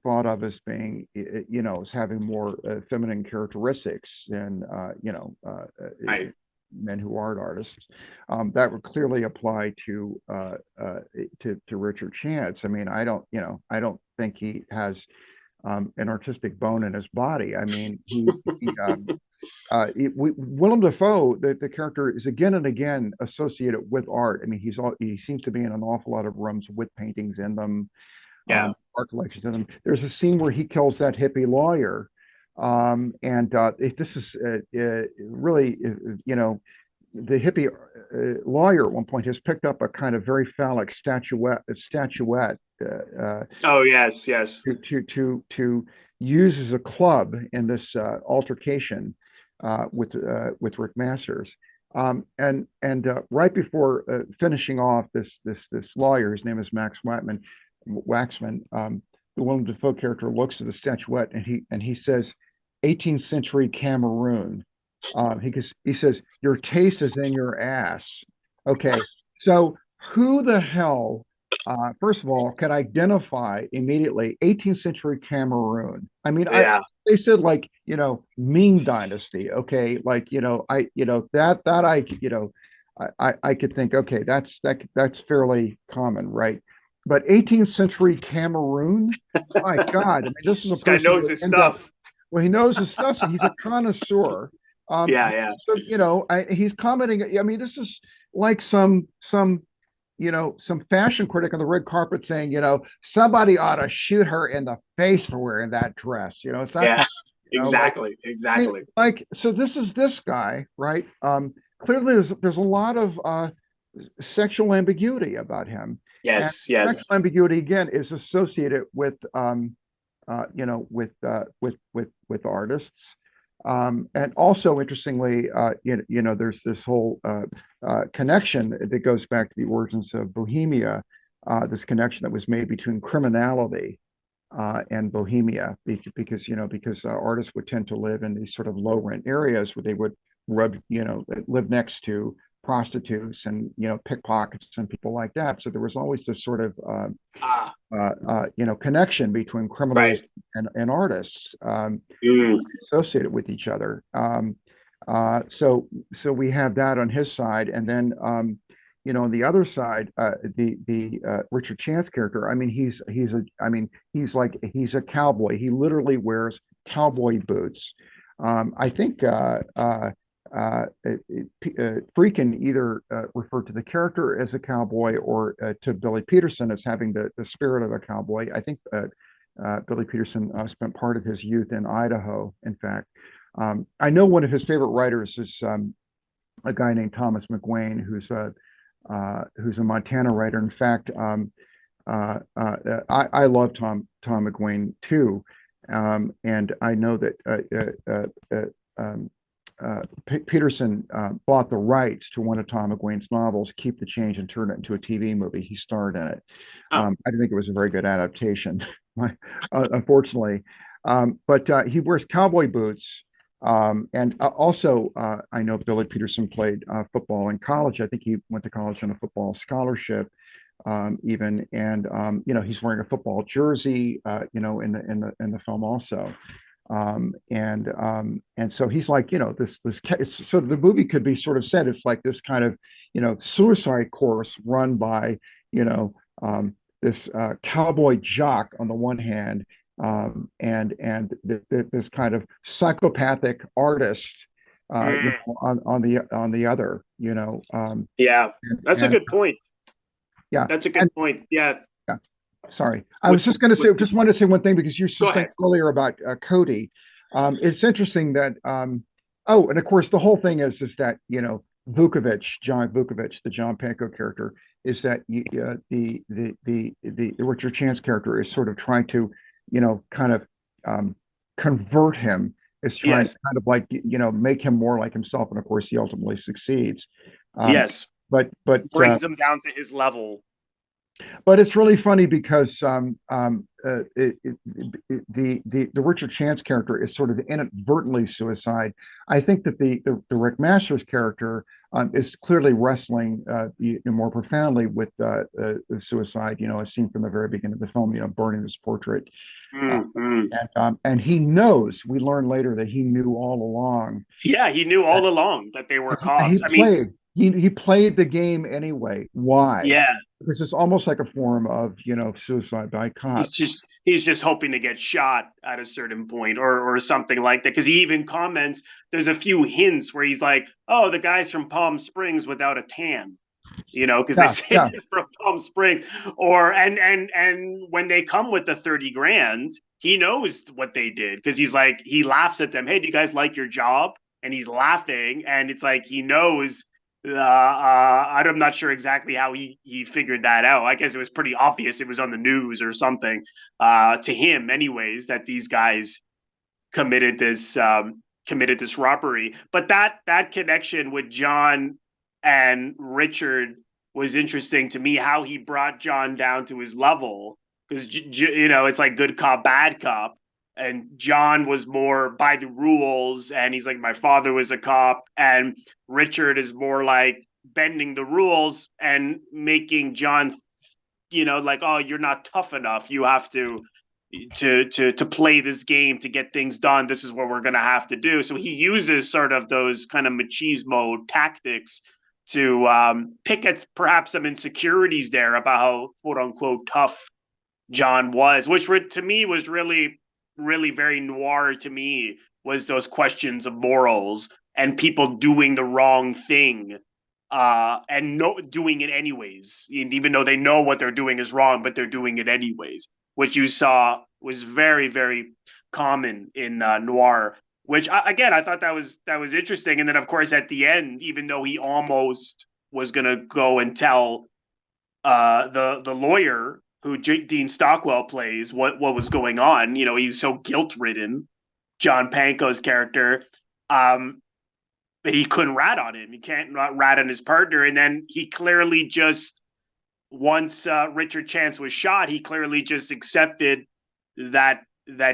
thought of as being as having more feminine characteristics than Right. men who aren't artists. That would clearly apply to Richard Chance. I mean, I don't think he has an artistic bone in his body. I mean, Willem Dafoe, the character, is again and again associated with art. I mean, he seems to be in an awful lot of rooms with paintings in them, Yeah. art collections in them. There's a scene where he kills that hippie lawyer, and this is really, the hippie lawyer at one point has picked up a kind of very phallic statuette Oh yes, yes. to use as a club in this altercation with Rick Masters. And right before finishing off this lawyer, his name is Max Waxman. The Willem Dafoe character looks at the statuette and he says, "18th century Cameroon." He says, "Your taste is in your ass." Okay, so who the hell first of all, could identify immediately 18th century Cameroon. I mean, Yeah. they said like, Ming Dynasty. Okay, like, that I could think, okay, that's fairly common, right? But 18th century Cameroon, my God, I mean, this is a This guy person knows with his in-depth. stuff. Well, he knows his stuff, so he's a connoisseur. Yeah, yeah. So he's commenting. I mean, this is like some fashion critic on the red carpet saying, somebody ought to shoot her in the face for wearing that dress. It's that Yeah. kind like, Exactly. I mean, Exactly. like, so this is this guy, right? Clearly, there's a lot of sexual ambiguity about him, and Yes. Yes. sexual ambiguity again is associated with, with artists. And also, interestingly, there's this whole connection that goes back to the origins of Bohemia. This connection that was made between criminality and Bohemia, because artists would tend to live in these sort of low rent areas where they would live next to prostitutes and pickpockets and people like that. So there was always this sort of Ah. connection between criminals Right. and artists, Mm. associated with each other. So we have that on his side, and then on the other side, the Richard Chance character. I mean, he's a cowboy. He literally wears cowboy boots. I think Friedkin either referred to the character as a cowboy or to Billy Petersen as having the spirit of a cowboy. I think Billy Petersen spent part of his youth in Idaho, in fact. I know one of his favorite writers is a guy named Thomas McGuane, who's a Montana writer. In fact, I love Tom McGuane too, and I know that Petersen bought the rights to one of Tom McGuane's novels, Keep the Change, and turned it into a TV movie. He starred in it. Oh. I didn't think it was a very good adaptation, unfortunately. But he wears cowboy boots. And also, I know Billy Petersen played football in college. I think he went to college on a football scholarship, even. And he's wearing a football jersey, in the film also. And so he's like, it's so the movie could be sort of said it's like this kind of suicide course run by this cowboy jock on the one hand, and this kind of psychopathic artist, Mm. on the other, Yeah. That's a and good point. yeah, That's a and good point. Yeah. yeah. Sorry, I was just going to say, just wanted to say one thing because you Go said ahead. earlier about Cody. It's interesting that, oh, and of course the whole thing is that John Vukovich, the John Pankow character, is that the Richard Chance character is sort of trying to, kind of convert him, is trying to Yes. kind of like make him more like himself, and of course he ultimately succeeds. Um, Yes. but Brings him down to his level. but it's really funny because the Richard Chance character is sort of inadvertently suicide. I think that the Rick Masters character is clearly wrestling more profoundly with suicide. As seen from the very beginning of the film, burning his portrait. Uh, Mm-hmm. and he knows. We learn later that he knew all along. Yeah, he knew That all along that they were he cops. I mean, played. He played the game anyway. Why? yeah, Because it's almost like a form of suicide by he's cops. just he's just hoping to get shot at a certain point or something like that. Because he even comments, there's a few hints where he's like, "Oh, the guy's from Palm Springs without a tan." Because they Yeah, say yeah, they're from Palm Springs, or and when they come with the 30 grand, he knows what they did because he's like he laughs at them. Hey, do you guys like your job? And he's laughing, and it's like he knows. I'm not sure exactly how he figured that out. I guess it was pretty obvious. It was on the news or something to him, anyways, that these guys committed this robbery. But that connection with John and Richard was interesting to me. How he brought John down to his level because it's like good cop, bad cop, and John was more by the rules, and he's like my father was a cop, and Richard is more like bending the rules and making John like, oh, you're not tough enough. You have to play this game to get things done. This is what we're going to have to do. So he uses sort of those kind of machismo tactics to pick at perhaps some insecurities there about how quote unquote tough John was, which to me was really, really very noir to me, was those questions of morals and people doing the wrong thing and doing it anyways, even though they know what they're doing is wrong, but they're doing it anyways, which you saw was very, very common in noir. Which again, I thought that was interesting. And then, of course, at the end, even though he almost was gonna go and tell the lawyer who Dean Stockwell plays what was going on, he's so guilt ridden, John Pankow's character. He couldn't rat on him. He can't not rat on his partner. And then he clearly just, once Richard Chance was shot, he clearly just accepted that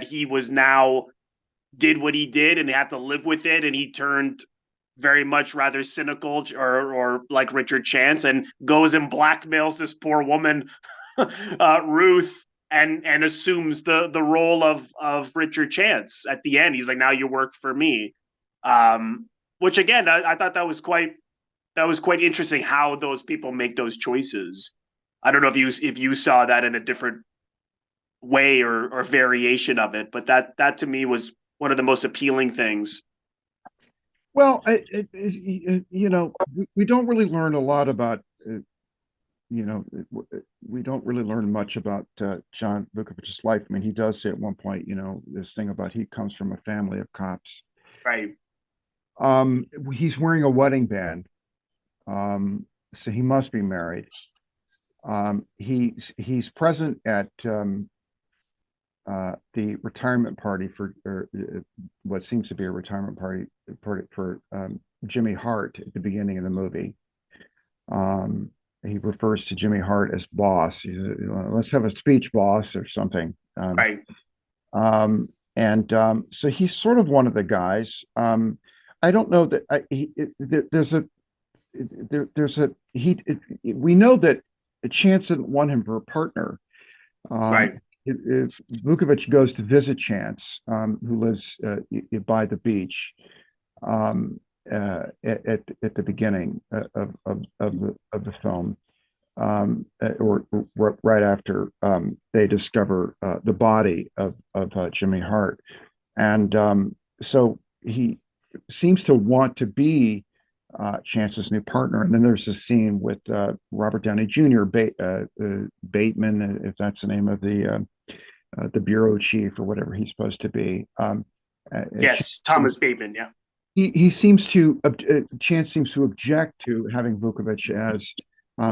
he was now did what he did and had to live with it. And he turned very much rather cynical or like Richard Chance and goes and blackmails this poor woman, Ruth, and assumes the role of Richard Chance at the end. He's like, now you work for me. Which again, I thought that was quite interesting how those people make those choices. I don't know if you saw that in a different way or variation of it, but that to me was one of the most appealing things. Well, we don't really learn a lot about, we don't really learn much about John Vukovich's life. I mean, he does say at one point, this thing about he comes from a family of cops. Right. He's wearing a wedding band, so he must be married. He's present at the retirement party for what seems to be a retirement party for Jimmy Hart at the beginning of the movie. He refers to Jimmy Hart as boss. Let's have a speech, boss, or something. Right. So he's sort of one of the guys. I don't know that we know that Chance didn't want him for a partner. Right. Vukovich goes to visit Chance, who lives by the beach, at the beginning of the film, or right after they discover the body of Jimmy Hart, and so he seems to want to be Chance's new partner. And then there's a scene with Robert Downey Jr., Bateman, if that's the name of the bureau chief or whatever he's supposed to be. Yes, Thomas Bateman. Yeah. He seems to Chance seems to object to having Vukovich as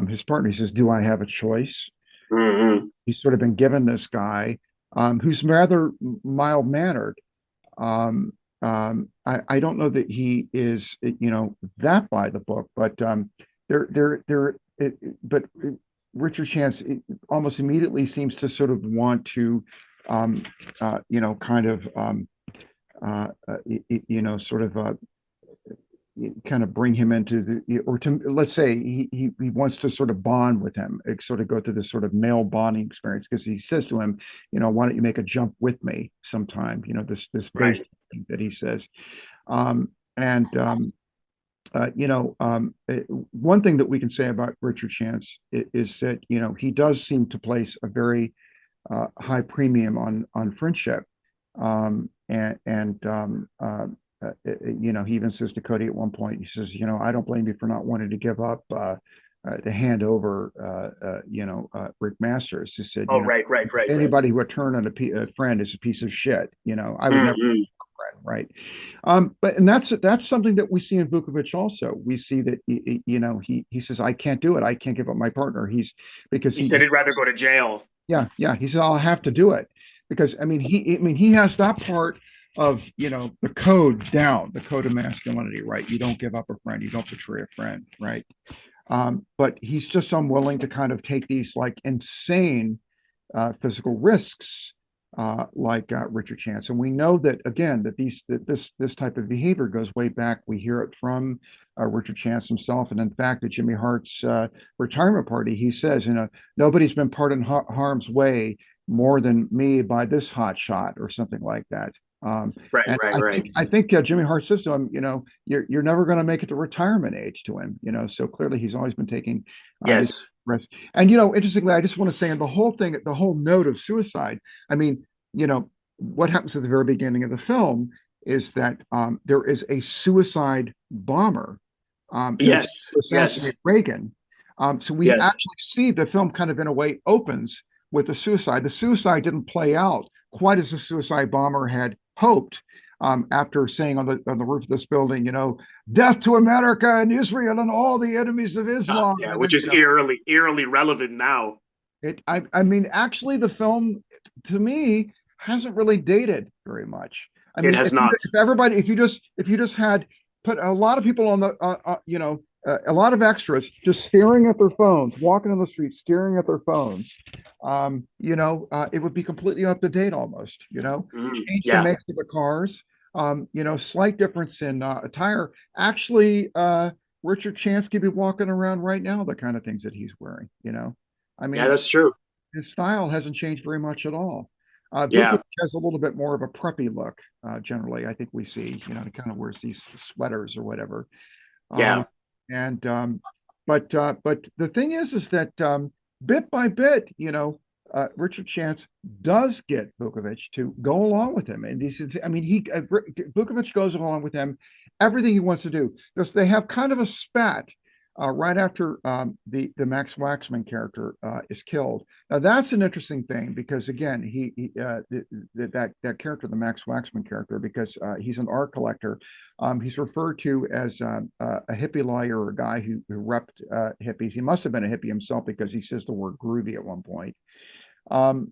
his partner. He says, "Do I have a choice?" Mm-hmm. He's sort of been given this guy who's rather mild mannered. I don't know that he is, that by the book, but but Richard Chance almost immediately seems to sort of want to, kind of bring him into let's say he wants to sort of bond with him, sort of go through this sort of male bonding experience, because he says to him, why don't you make a jump with me sometime, this right. thing that he says. One thing that we can say about Richard Chance is that, he does seem to place a very high premium on friendship. He even says to Cody at one point, he says, I don't blame you for not wanting to give up to hand over, Rick Masters. He said, right. Anybody who would turn on a friend is a piece of shit. I would never be a friend, right? And that's something that we see in Vukovich also. We see that, he says, I can't do it. I can't give up my partner. Because he said he'd rather go to jail. Yeah. He said, I'll have to do it because, he has that part of, the code down, the code of masculinity, right? You don't give up a friend, you don't betray a friend, right? But he's just unwilling to kind of take these like insane physical risks Richard Chance. And we know that again that this type of behavior goes way back. We hear it from Richard Chance himself, and in fact, at Jimmy Hart's retirement party, he says, nobody's been put in harm's way more than me by this hot shot or something like that. And I think Jimmy Hart says to him, you're never going to make it to retirement age to him, so clearly he's always been taking Yes. risks. And interestingly, I just want to say, in the whole thing, the whole note of suicide, I mean, what happens at the very beginning of the film is that there is a suicide bomber Yes. to assassinate Reagan. So we actually see the film kind of in a way opens with the suicide. The suicide didn't play out quite as the suicide bomber had hoped, after saying on the roof of this building, death to America and Israel and all the enemies of Islam. Yeah, which is eerily relevant now. I mean, actually, the film, to me, hasn't really dated very much. I mean, it has not. If you just had put a lot of people on the, a lot of extras just staring at their phones, walking on the street, staring at their phones, it would be completely up to date almost, change the makes of the cars, slight difference in attire. Actually, Richard Chance could be walking around right now, the kind of things that he's wearing, I mean, yeah, that's true. His style hasn't changed very much at all. Yeah. Has a little bit more of a preppy look, generally. I think we see, he kind of wears these sweaters or whatever. Yeah. But the thing is that bit by bit, Richard Chance does get Vukovich to go along with him, and Vukovich goes along with him everything he wants to do. Because they have kind of a spat right after the Max Waxman character is killed. Now that's an interesting thing, because again, that character, the Max Waxman character, because he's an art collector, he's referred to as a hippie lawyer, or a guy who repped hippies. He must have been a hippie himself, because he says the word groovy at one point. And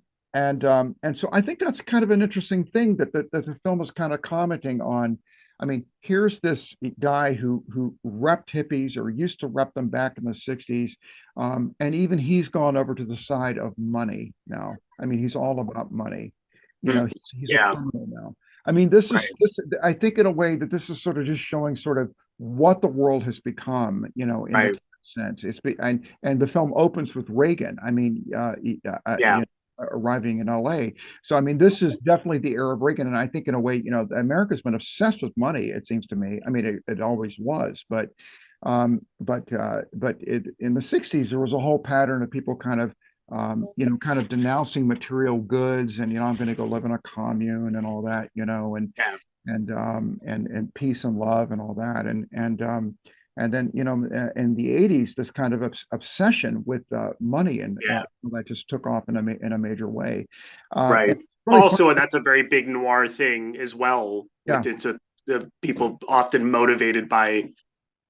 so I think that's kind of an interesting thing that the film is kind of commenting on. I mean, here's this guy who repped hippies, or used to rep them back in the 60s. And even he's gone over to the side of money now. I mean, he's all about money. He's a criminal now. I mean, this is I think in a way that this is sort of just showing sort of what the world has become, in a sense. And the film opens with Reagan. I mean, arriving in LA. So I mean, this is definitely the era of Reagan, and I think in a way, America's been obsessed with money. It seems to me. I mean, it always was, but in the 60s there was a whole pattern of people kind of kind of denouncing material goods, and I'm going to go live in a commune and all that, and peace and love and all that, and then, in the 80s, this kind of obsession with money and that just took off in a major way. Right. Really also, and that's a very big noir thing as well. Yeah. It's people often motivated by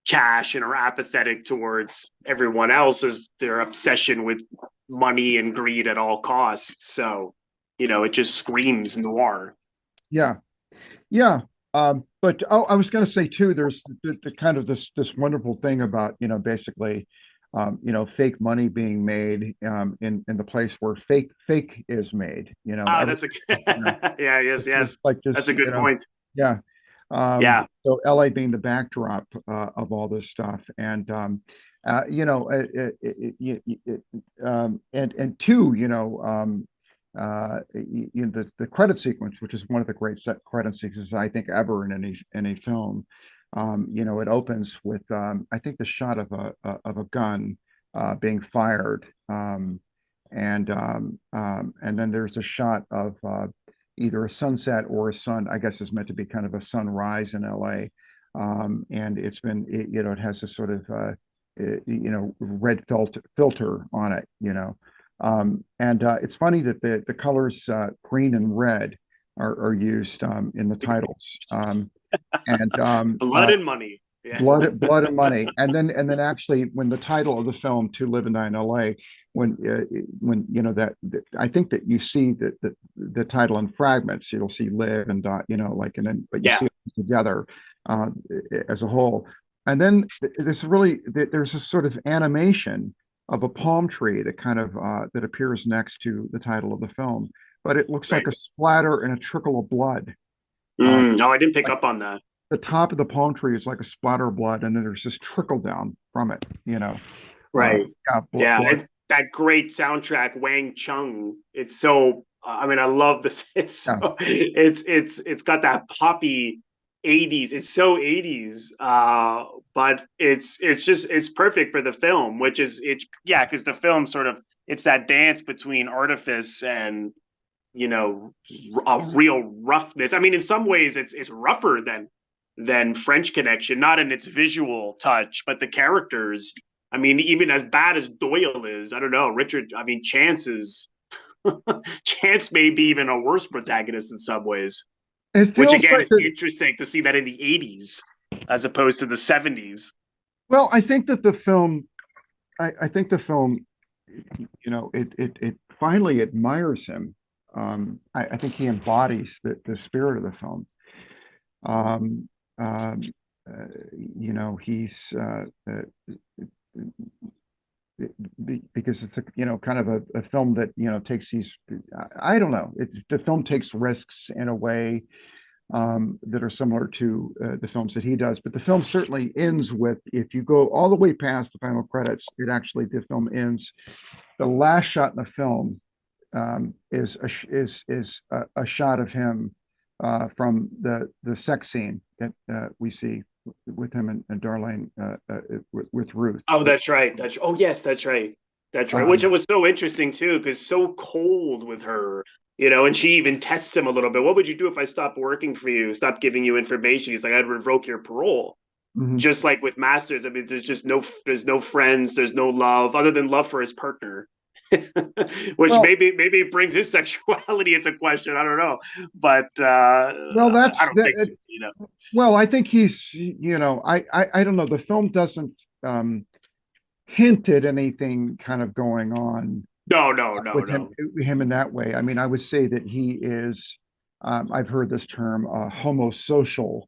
cash and are apathetic towards everyone else, as their obsession with money and greed at all costs. So, it just screams noir. Yeah. Yeah. But I was going to say too, there's the kind of this wonderful thing about, basically, fake money being made in the place where fake is made. That's a yes. Like this, that's a good point. Yeah. So LA being the backdrop of all this stuff, and and two, the credit sequence, which is one of the great credit sequences I think ever in any film. It opens with I think the shot of a gun being fired, and then there's a shot of either a sunset or a sun. I guess is meant to be kind of a sunrise in LA, and it's been it has this sort of red filter on it, and it's funny that the colors green and red are used in the titles, and blood and money. Yeah. blood and money, and then actually when the title of the film "To Live and Die in L.A." when that I think that you see the title in fragments. You'll see "live" and "die," but you see it together as a whole. And then there's this sort of animation of a palm tree that kind of that appears next to the title of the film. but it looks like Right. a splatter and a trickle of blood. Oh, I didn't pick Like up on that. the top of the palm tree is like a splatter of blood, and then there's this trickle down from it. Uh, Right. yeah, Yeah, blood. that great soundtrack, Wang Chung. It's so. I mean, I love this. Yeah, It's got that poppy '80s. It's so '80s, but it's perfect for the film, which is it's yeah, because the film sort of it's that dance between artifice and you know a real roughness. I mean, in some ways, it's rougher than French Connection, not in its visual touch, but the characters. I mean, even as bad as Doyle is, I don't know, Richard. I mean, Chance may be even a worse protagonist in some ways, it which feels again like is the. interesting to see that in the '80s as opposed to the '70s. Well, I think that the film. I think the film. It finally admires him. I think he embodies the spirit of the film. Um, um, he's because it's kind of a film that takes these. I don't know. The film takes risks in a way that are similar to the films that he does. But the film certainly ends with, if you go all the way past the final credits, the film ends. The last shot in the film is a shot of him from the sex scene that we see with him and Darlene with Ruth. Oh, that's right. That's oh yes, that's right. That's right. Which it Um, was so interesting too, because so cold with her, and she even tests him a little bit. What would you do if I stopped working for you, stopped giving you information? He's like, I'd revoke your parole. mhm. Just like with Masters, I mean, there's no friends, there's no love other than love for his partner, which Well, maybe brings his sexuality into question. I don't know, but well, I that's don't that. think so, Well, I think he's, I don't know. The film doesn't hint at anything kind of going on No, no, no, with no. him in that way. I mean, I would say that he is. I've heard this term, homosocial,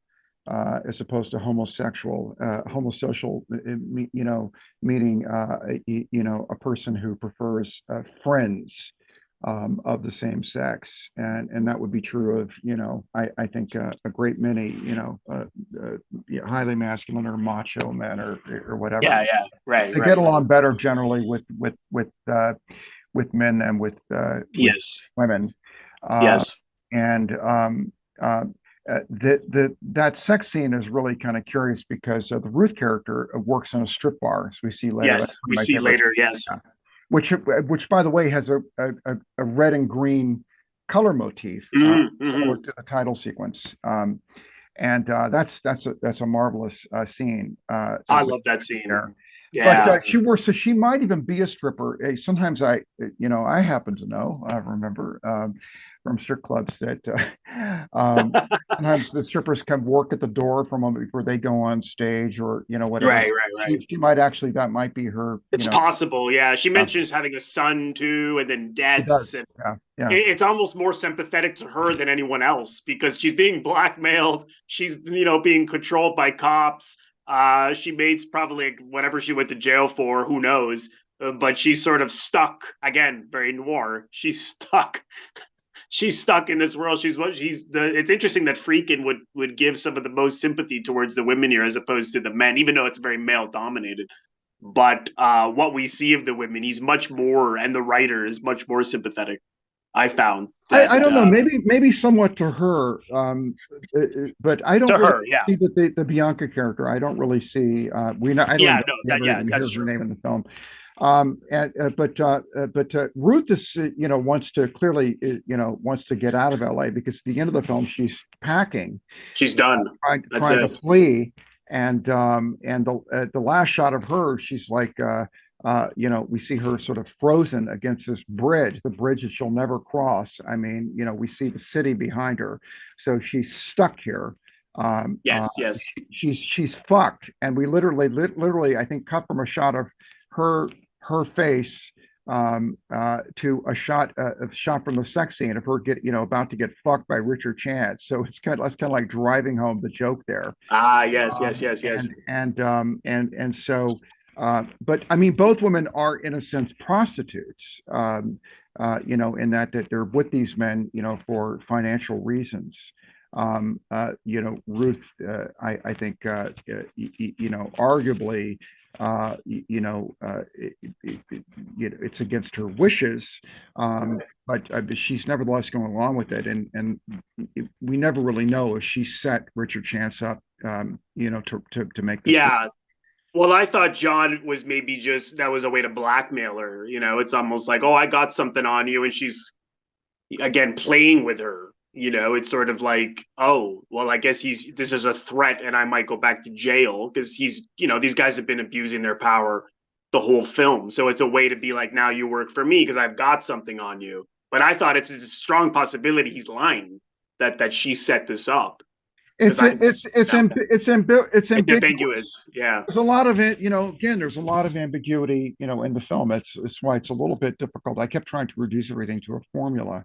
as opposed to homosexual. Homosocial, meaning a person who prefers friends of the same sex, and that would be true of I think a great many highly masculine or macho men or whatever. Yeah, yeah, right, They get right. along better generally with men than with Yes, women. Uh, yes, and that sex scene is really kind of curious because the Ruth character works in a strip bar, as we see later. yes. That's one We of my see favorite. later. Yes, Yeah. Which by the way has a red and green color motif, similar mm-hmm. to the title sequence. And that's a marvelous scene I with love that scene. there. But Yeah. she might even be a stripper. Sometimes I happen to know, I remember from strip clubs that sometimes the strippers come work at the door from them before they go on stage, or whatever. Right, right, right. She might actually, that might be her. It's possible. Yeah, she Yeah, mentions having a son too, and then she debts, does. and Yeah, yeah, it's almost more sympathetic to her than anyone else because she's being blackmailed. She's being controlled by cops. She made probably whatever she went to jail for. Who knows? But she's sort of stuck again. Very noir. She's stuck. She's stuck in this world. It's interesting that Friedkin would give some of the most sympathy towards the women here as opposed to the men, even though it's very male dominated. But what we see of the women, he's much more, and the writer is much more sympathetic. I found I that don't know. Maybe somewhat to her, but I don't to really her, yeah, see that the Bianca character. I don't really see. I don't yeah, even no, we ever yeah, even hear that's her true. name in the film. But Ruth is wants to clearly wants to get out of LA, because at the end of the film she's packing, She's done. That's trying to it. flee, and the last shot of her, she's like we see her sort of frozen against this bridge, the bridge that she'll never cross. I mean, we see the city behind her, so she's stuck here. Yes, yes. She's fucked, and we literally, I think, cut from a shot of her face to a shot from the sex scene of her about to get fucked by Richard Chance. So that's kind of like driving home the joke there. Ah, yes, yes, yes, yes. And so but I mean, both women are in a sense prostitutes. in that they're with these men, for financial reasons. Ruth, I think, arguably, it's against her wishes, but she's nevertheless going along with it, and we never really know if she set Richard Chance up, to make this work. Yeah. Well, I thought John was maybe just that was a way to blackmail her. It's almost like, oh, I got something on you, and she's again playing with her. It's sort of like, oh, well, I guess this is a threat, and I might go back to jail because these guys have been abusing their power the whole film. So it's a way to be like, now you work for me because I've got something on you. But I thought it's a strong possibility he's lying that she set this up. It's Ambiguous. Yeah. There's a lot of it, again, there's a lot of ambiguity, in the film. It's why it's a little bit difficult. I kept trying to reduce everything to a formula.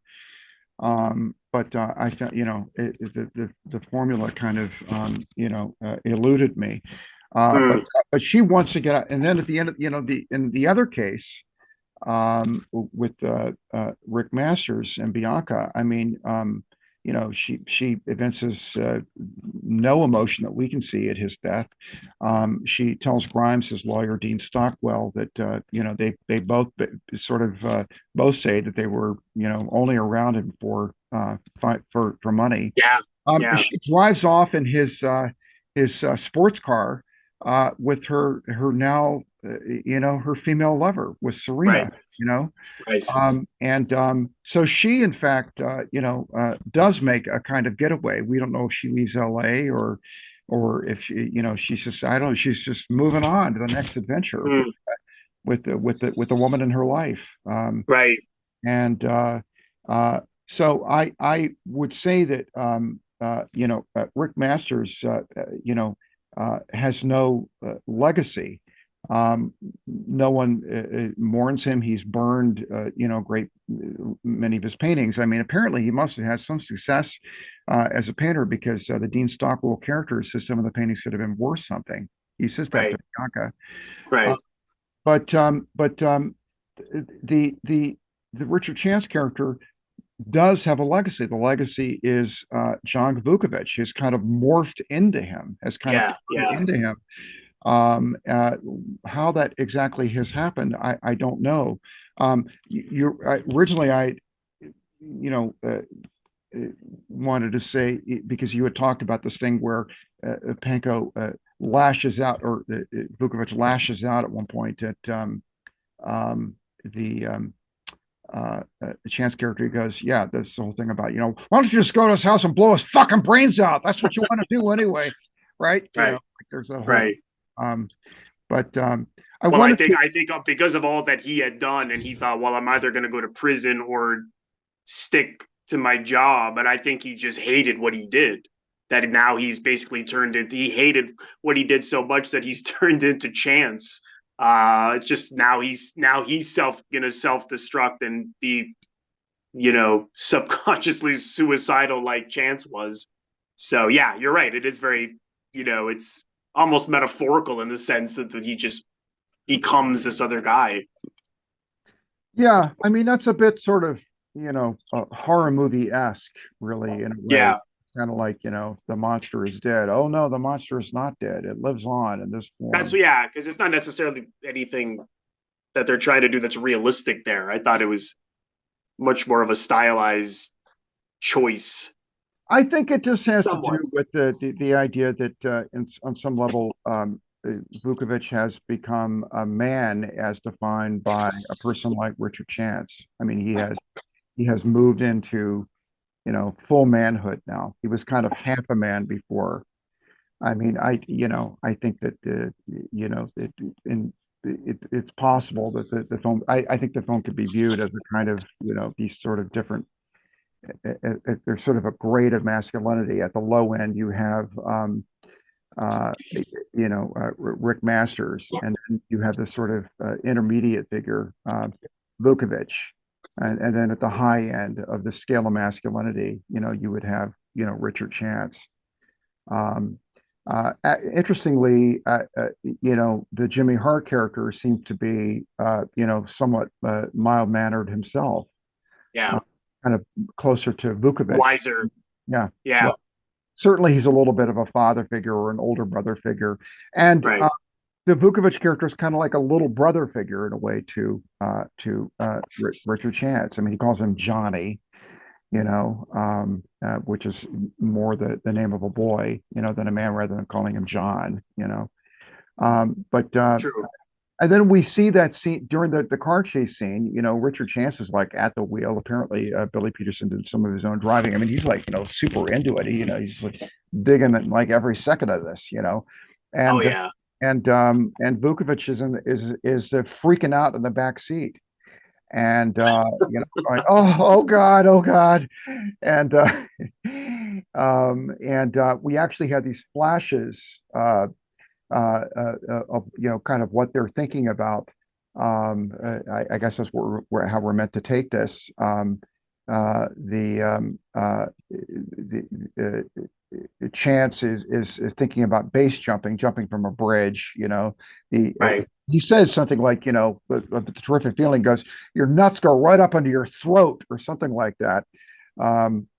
But I found, the formula kind of, eluded me. But she wants to get out. And then at the end of, in the other case, with Rick Masters and Bianca, I mean, she evinces no emotion that we can see at his death. She tells Grimes, his lawyer, Dean Stockwell, that they both sort of both say that they were only around him for money. Yeah. She drives off in his sports car with her now her female lover, with Serena. Right. So she, in fact, does make a kind of getaway. We don't know if she leaves LA or if she's just, I don't know, she's just moving on to the next adventure with the woman in her life. Right. And so I would say that Rick Masters has no legacy. No one mourns him. He's burned, great many of his paintings. I mean, apparently he must have had some success as a painter, because the Dean Stockwell character says some of the paintings could have been worth something. He says that to Bianca. Right. But the Richard Chance character does have a legacy. The legacy is John Vukovich has kind of morphed into him, has kind of into him. How that exactly has happened, I don't know. Originally, I wanted to say, because you had talked about this thing where Pankow lashes out, or Vukovich lashes out at one point at the Chance character. He goes, "Yeah, this whole thing about, why don't you just go to his house and blow his fucking brains out? That's what you want to do anyway, right?" There's a whole. I think because of all that he had done, and he thought, well, I'm either going to go to prison or stick to my job, and I think he just hated what he did. That now he's basically he hated what he did so much that he's turned into Chance. It's just now he's gonna self-destruct and be, subconsciously suicidal like Chance was. So yeah, you're right. It is very, it's almost metaphorical in the sense that he just becomes this other guy. Yeah, I mean, that's a bit sort of, horror movie-esque, really, in a way. Yeah. It's kind of like, the monster is dead. Oh no, the monster is not dead. It lives on in this form. Because it's not necessarily anything that they're trying to do that's realistic there. I thought it was much more of a stylized choice. I think it just has to do with the idea that on some level, Vukovich has become a man as defined by a person like Richard Chance. I mean, he has moved into, full manhood now. He was kind of half a man before. I mean, I think that it's possible that the film. I think the film could be viewed as a kind of, these sort of different. There's sort of a grade of masculinity. At the low end, you have Rick Masters, and then you have this sort of intermediate figure, Vukovich, and then at the high end of the scale of masculinity, you would have, Richard Chance. Interestingly, the Jimmy Hart character seems to be, somewhat mild-mannered himself. Yeah. kind of closer to Vukovich. Wiser. Yeah. Yeah. Well, certainly he's a little bit of a father figure or an older brother figure. And Right. the Vukovich character is kind of like a little brother figure in a way to Richard Chance. I mean, he calls him Johnny, which is more the name of a boy, than a man rather than calling him John. But True. and then we see that scene during the car chase scene. Richard Chance is like at the wheel. Apparently, Billy Petersen did some of his own driving. I mean, he's like super into it. He's like digging it like every second of this. Oh And yeah. and Vukovich is freaking out in the back seat, and going, oh God, oh God, and we actually had these flashes of kind of what they're thinking about. I guess that's how we're meant to take this. The Chance is thinking about base jumping from a bridge. Right. He says something like, the terrific feeling goes, your nuts go right up into your throat, or something like that.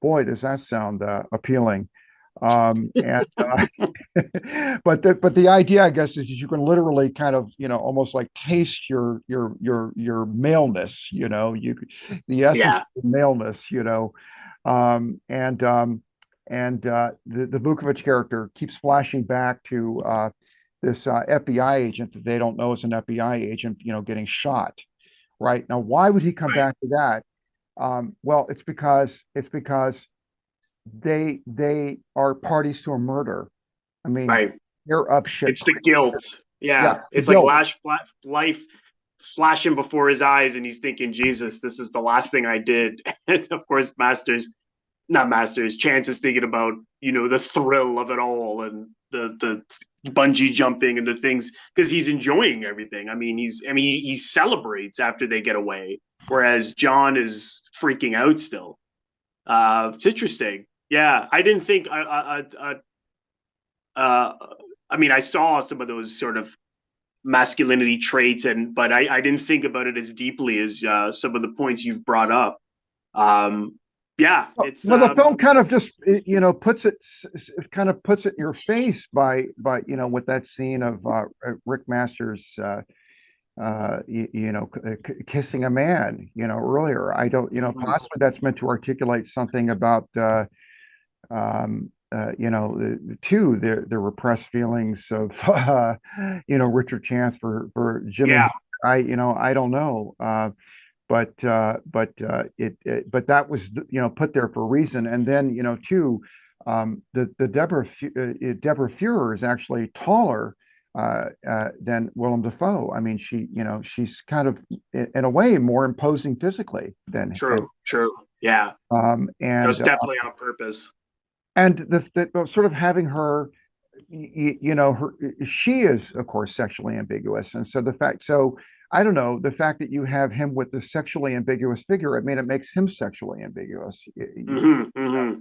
Boy, does that sound appealing. And but the idea, I guess, is you can literally kind of almost like taste your maleness. The essence Yeah. of maleness. And the Vukovich character keeps flashing back to this FBI agent that they don't know is an FBI agent, getting shot. Right now, why would he come Right. back to that? Well, it's because they are parties to a murder. I mean, Right. they're up shit It's the creek. guilt. Yeah, Yeah. the It's like guilt. life flashing before his eyes, and he's thinking, Jesus, this is the last thing I did. And of course, not Masters, Chance is thinking about, the thrill of it all and the bungee jumping and the things, because he's enjoying everything. He celebrates after they get away, whereas John is freaking out still. It's interesting. Yeah, I didn't think uh, I saw some of those sort of masculinity traits, but I didn't think about it as deeply as some of the points you've brought up. Um, yeah, it's Well, the film kind of just puts it in your face by with that scene of Rick Masters kissing a man earlier. I don't possibly that's meant to articulate something about the repressed feelings of Richard Chance for Jimmy. yeah, I don't know. But that was put there for a reason. And then too, the Debra Feuer is actually taller than Willem Dafoe. I mean, she's kind of in a way more imposing physically than true, true. Yeah, that was and definitely on purpose. the sort of having her, she is of course sexually ambiguous, and so I don't know, the fact that you have him with the sexually ambiguous figure, I mean, it makes him sexually ambiguous. Hmm. Hmm.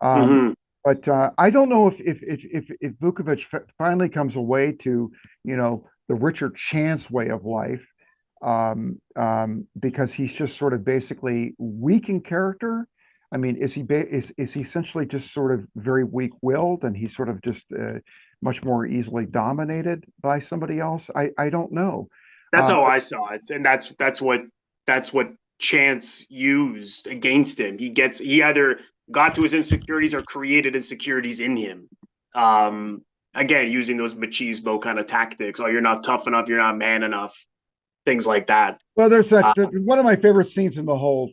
Um, Hmm. but I don't know if Vukovich finally comes away to the Richard Chance way of life, because he's just sort of basically weak in character. I mean, is he essentially just sort of very weak-willed, and he's sort of just much more easily dominated by somebody else? I don't know. That's Uh, how I saw it, and that's what Chance used against him. He either got to his insecurities or created insecurities in him. Again, using those machismo kind of tactics. Oh, you're not tough enough. You're not man enough. Things like that. well, there's Uh, one of my favorite scenes in the whole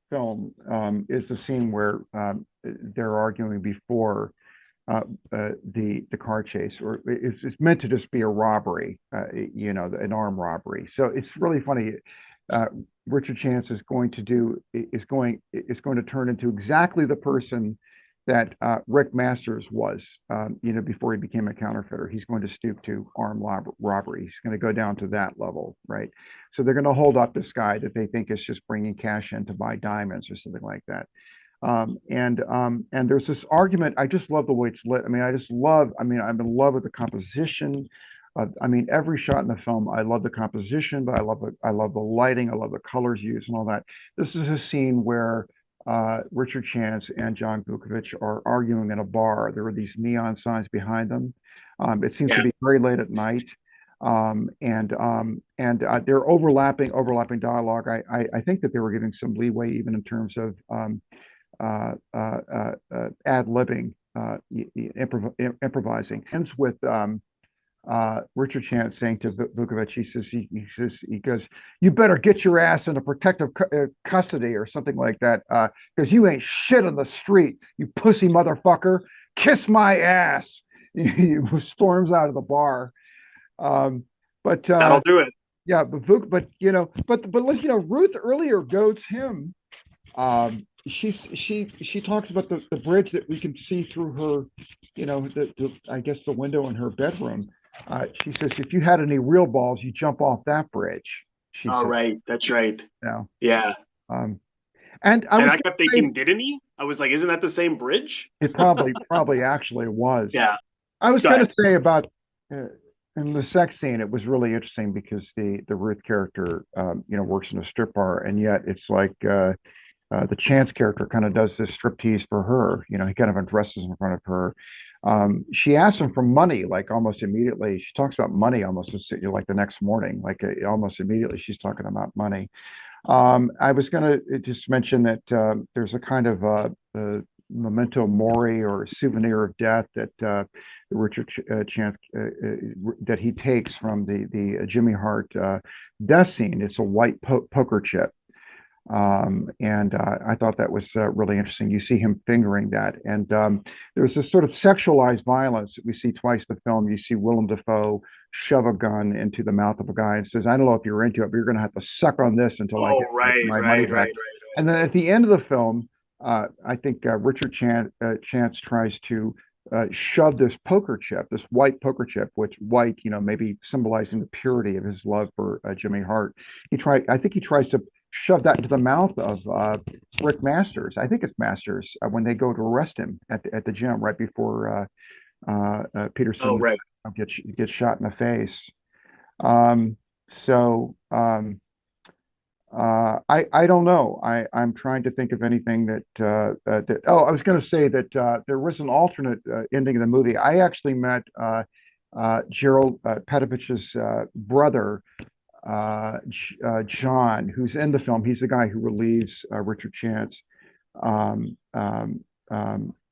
film is the scene where they're arguing before the car chase, or it's meant to just be a robbery, an armed robbery. So it's really funny. Uh, Richard Chance is going to turn into exactly the person that Rick Masters was, before he became a counterfeiter. He's going to stoop to armed robbery. He's going to go down to that level, right? So they're going to hold up this guy that they think is just bringing cash in to buy diamonds or something like that. And there's this argument. I just love the way it's lit. I mean, I'm in love with the composition I mean, every shot in the film, I love the composition, but I love the lighting, I love the colors used and all that. This is a scene where Richard Chance and John Vukovich are arguing in a bar. There are these neon signs behind them. It seems to Yeah. be very late at night, and they're overlapping dialogue. I think that they were giving some leeway even in terms of ad-libbing, improvising. Ends with Richard Chance saying to Vukovich, he goes, "You better get your ass into protective custody or something like that, because you ain't shit on the street, you pussy motherfucker. Kiss my ass." He storms out of the bar. But That'll do it. yeah, but listen, Ruth earlier goads him. She talks about the bridge that we can see through her, the I guess the window in her bedroom. She says, if you had any real balls, you jump off that bridge. She All said, right. That's right. no. Yeah. Um, and I And was I kept gonna say thinking, didn't he? I was like, isn't that the same bridge? it probably actually was. Yeah. I was Go going ahead. to say about in the sex scene, it was really interesting because the Ruth character, works in a strip bar, and yet it's like the Chance character kind of does this striptease for her. He kind of undresses in front of her. She asks him for money, like almost immediately. She talks about money almost like the next morning, like almost immediately she's talking about money. I was going to just mention that there's a kind of memento mori or souvenir of death that Richard Chance that he takes from the Jimmy Hart death scene. It's a white poker chip. And I thought that was really interesting. You see him fingering that, and there's this sort of sexualized violence that we see twice in the film. You see Willem Dafoe shove a gun into the mouth of a guy and says, "I don't know if you're into it, but you're going to have to suck on this until I Oh, get right, my money right, back." right, And then at the end of the film, I think Richard Chance tries to shove this poker chip, this white poker chip, which white, maybe symbolizing the purity of his love for Jimmy Hart. I think he tries to shove that into the mouth of Rick Masters. I think it's Masters when they go to arrest him at the gym right before Oh, Petersen right. gets shot in the face. Um, so I don't know. I'm trying to think of anything oh, I was going to say that there was an alternate ending of the movie. I actually met Gerald Petievich's brother, John, who's in the film. He's the guy who relieves Richard Chance um, um,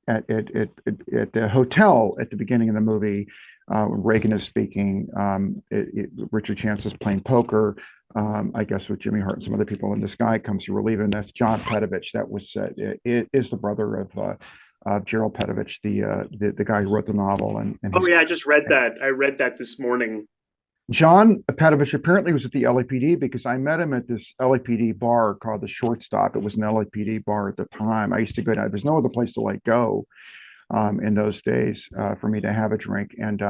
at the hotel at the beginning of the movie. When Reagan is speaking, Richard Chance is playing poker, I guess, with Jimmy Hart and some other people, and this guy comes to relieve him. That's John Petievich. That was it is the brother of Gerald Petievich, the guy who wrote the novel, and Oh, his yeah. I just read that. I read that this morning. John Petievich apparently was at the LAPD because I met him at this LAPD bar called the Shortstop. It was an LAPD bar at the time. I used to go down. There's no other place to go in those days for me to have a drink. And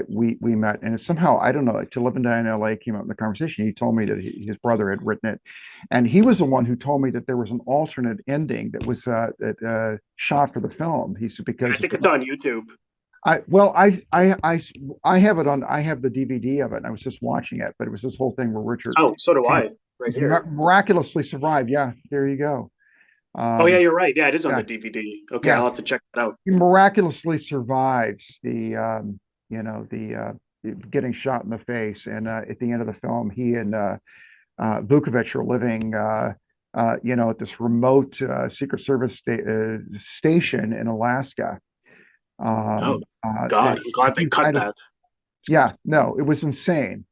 we met, and it's somehow, I don't know, like, To Live and Die in LA came up in the conversation. He told me that his brother had written it, and he was the one who told me that there was an alternate ending that was shot for the film. He said I because think it's on YouTube. I have it on. I have the DVD of it. And I was just watching it, but it was this whole thing where Richard Oh, so do I. Right here. miraculously survived. Yeah, there you go. Oh, yeah, you're right. Yeah, it is on Yeah, the DVD. Okay, yeah. I'll have to check that out. He miraculously survives the getting shot in the face, and at the end of the film, he and Vukovich are living. At this remote Secret Service station in Alaska. Oh, It God. I'm glad they seems cut kind of, that. yeah, no, it was insane.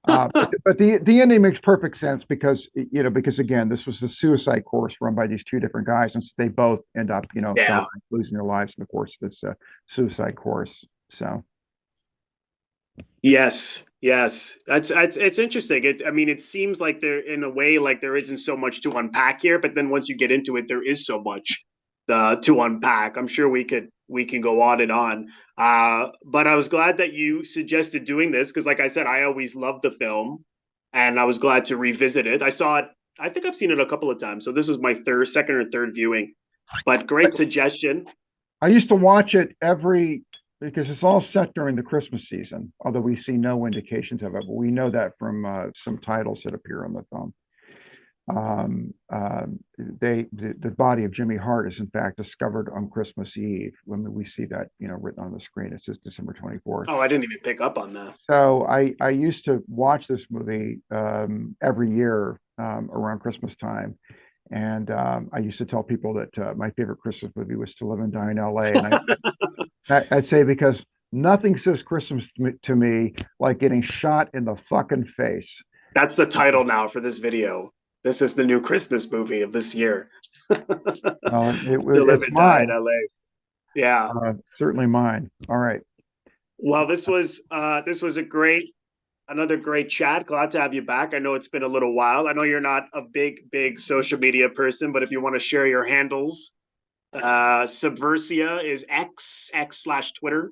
But the ending makes perfect sense because again, this was the suicide course run by these two different guys, and so they both end up Yeah. dying, losing their lives in the course of this suicide course. So Yes. Yes. That's it's interesting. I mean, it seems like there, in a way, like there isn't so much to unpack here, but then once you get into it, there is so much to unpack. I'm sure we can go on and on. But I was glad that you suggested doing this because, like I said, I always loved the film, and I was glad to revisit it. I saw it. I think I've seen it a couple of times, so this was my second or third viewing. But great suggestion. I used to watch it every because it's all set during the Christmas season, although we see no indications of it, but we know that from some titles that appear on the film. The body of Jimmy Hart is in fact discovered on Christmas Eve when we see that, written on the screen. It says December 24th. Oh, I didn't even pick up on that. So I used to watch this movie every year around Christmas time. And I used to tell people that my favorite Christmas movie was To Live and Die in LA. And I'd say because nothing says Christmas to me like getting shot in the fucking face. That's the title now for this video. This is the new Christmas movie of this year. Well, To Live and Die in LA. Yeah. Certainly mine. All right. Well, this was another great chat. Glad to have you back. I know it's been a little while. I know you're not a big social media person, but if you want to share your handles, Subversia is X/Twitter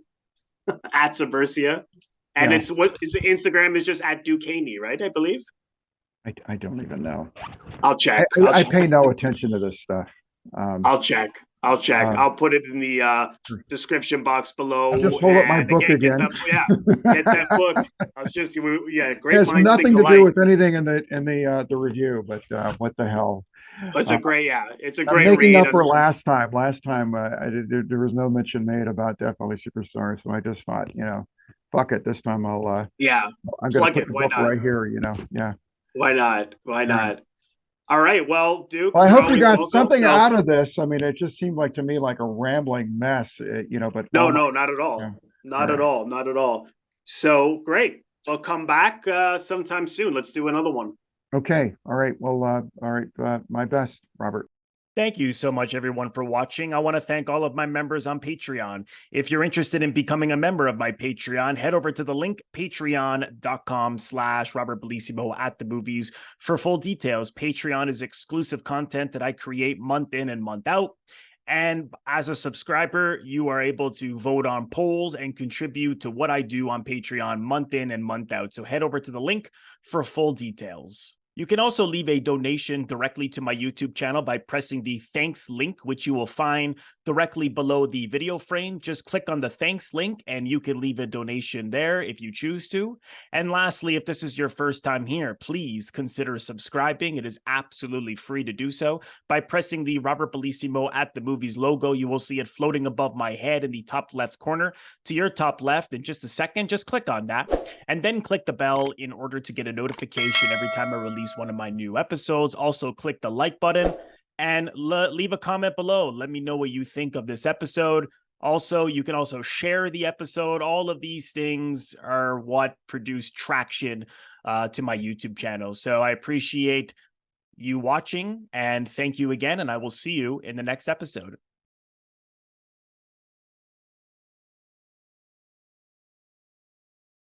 at Subversia, and Yeah. it's what is the Instagram is just at Duke Haney, right? I believe. I don't even know. I'll check. I pay no attention to this stuff. I'll check. I'll put it in the description box below. I'll just hold up my book again. Get that book. I was just great. It has nothing to do with anything in the review, but what the hell? It's a great It's a I'm great making read. up for last time. Last time there was no mention made about Definitely Superstar, so I just thought, fuck it. This time I'm gonna put the book right here. Yeah. Why not? Why not? All right. Well, Duke. Well, I hope you got something out of this. I mean, it just seemed like to me like a rambling mess, but no, not at all. Yeah. Not at all. Not at all. So great. Well, come back sometime soon. Let's do another one. Okay. All right. Well, all right. My best, Robert. Thank you so much, everyone, for watching. I want to thank all of my members on Patreon. If you're interested in becoming a member of my Patreon, head over to the link, patreon.com/Robert Bellissimo at the movies for full details. Patreon is exclusive content that I create month in and month out. And as a subscriber, you are able to vote on polls and contribute to what I do on Patreon month in and month out. So head over to the link for full details. You can also leave a donation directly to my YouTube channel by pressing the thanks link, which you will find directly below the video frame. Just click on the thanks link and you can leave a donation there if you choose to. And lastly, if this is your first time here, please consider subscribing. It is absolutely free to do so. By pressing the Robert Bellissimo at the movies logo, you will see it floating above my head in the top left corner. To your top left in just a second, just click on that and then click the bell in order to get a notification every time I release one of my new episodes. Also click the like button and leave a comment below. Let me know what you think of this episode. Also, you can also share the episode. All of these things are what produce traction to my YouTube channel. So I appreciate you watching and thank you again. And I will see you in the next episode.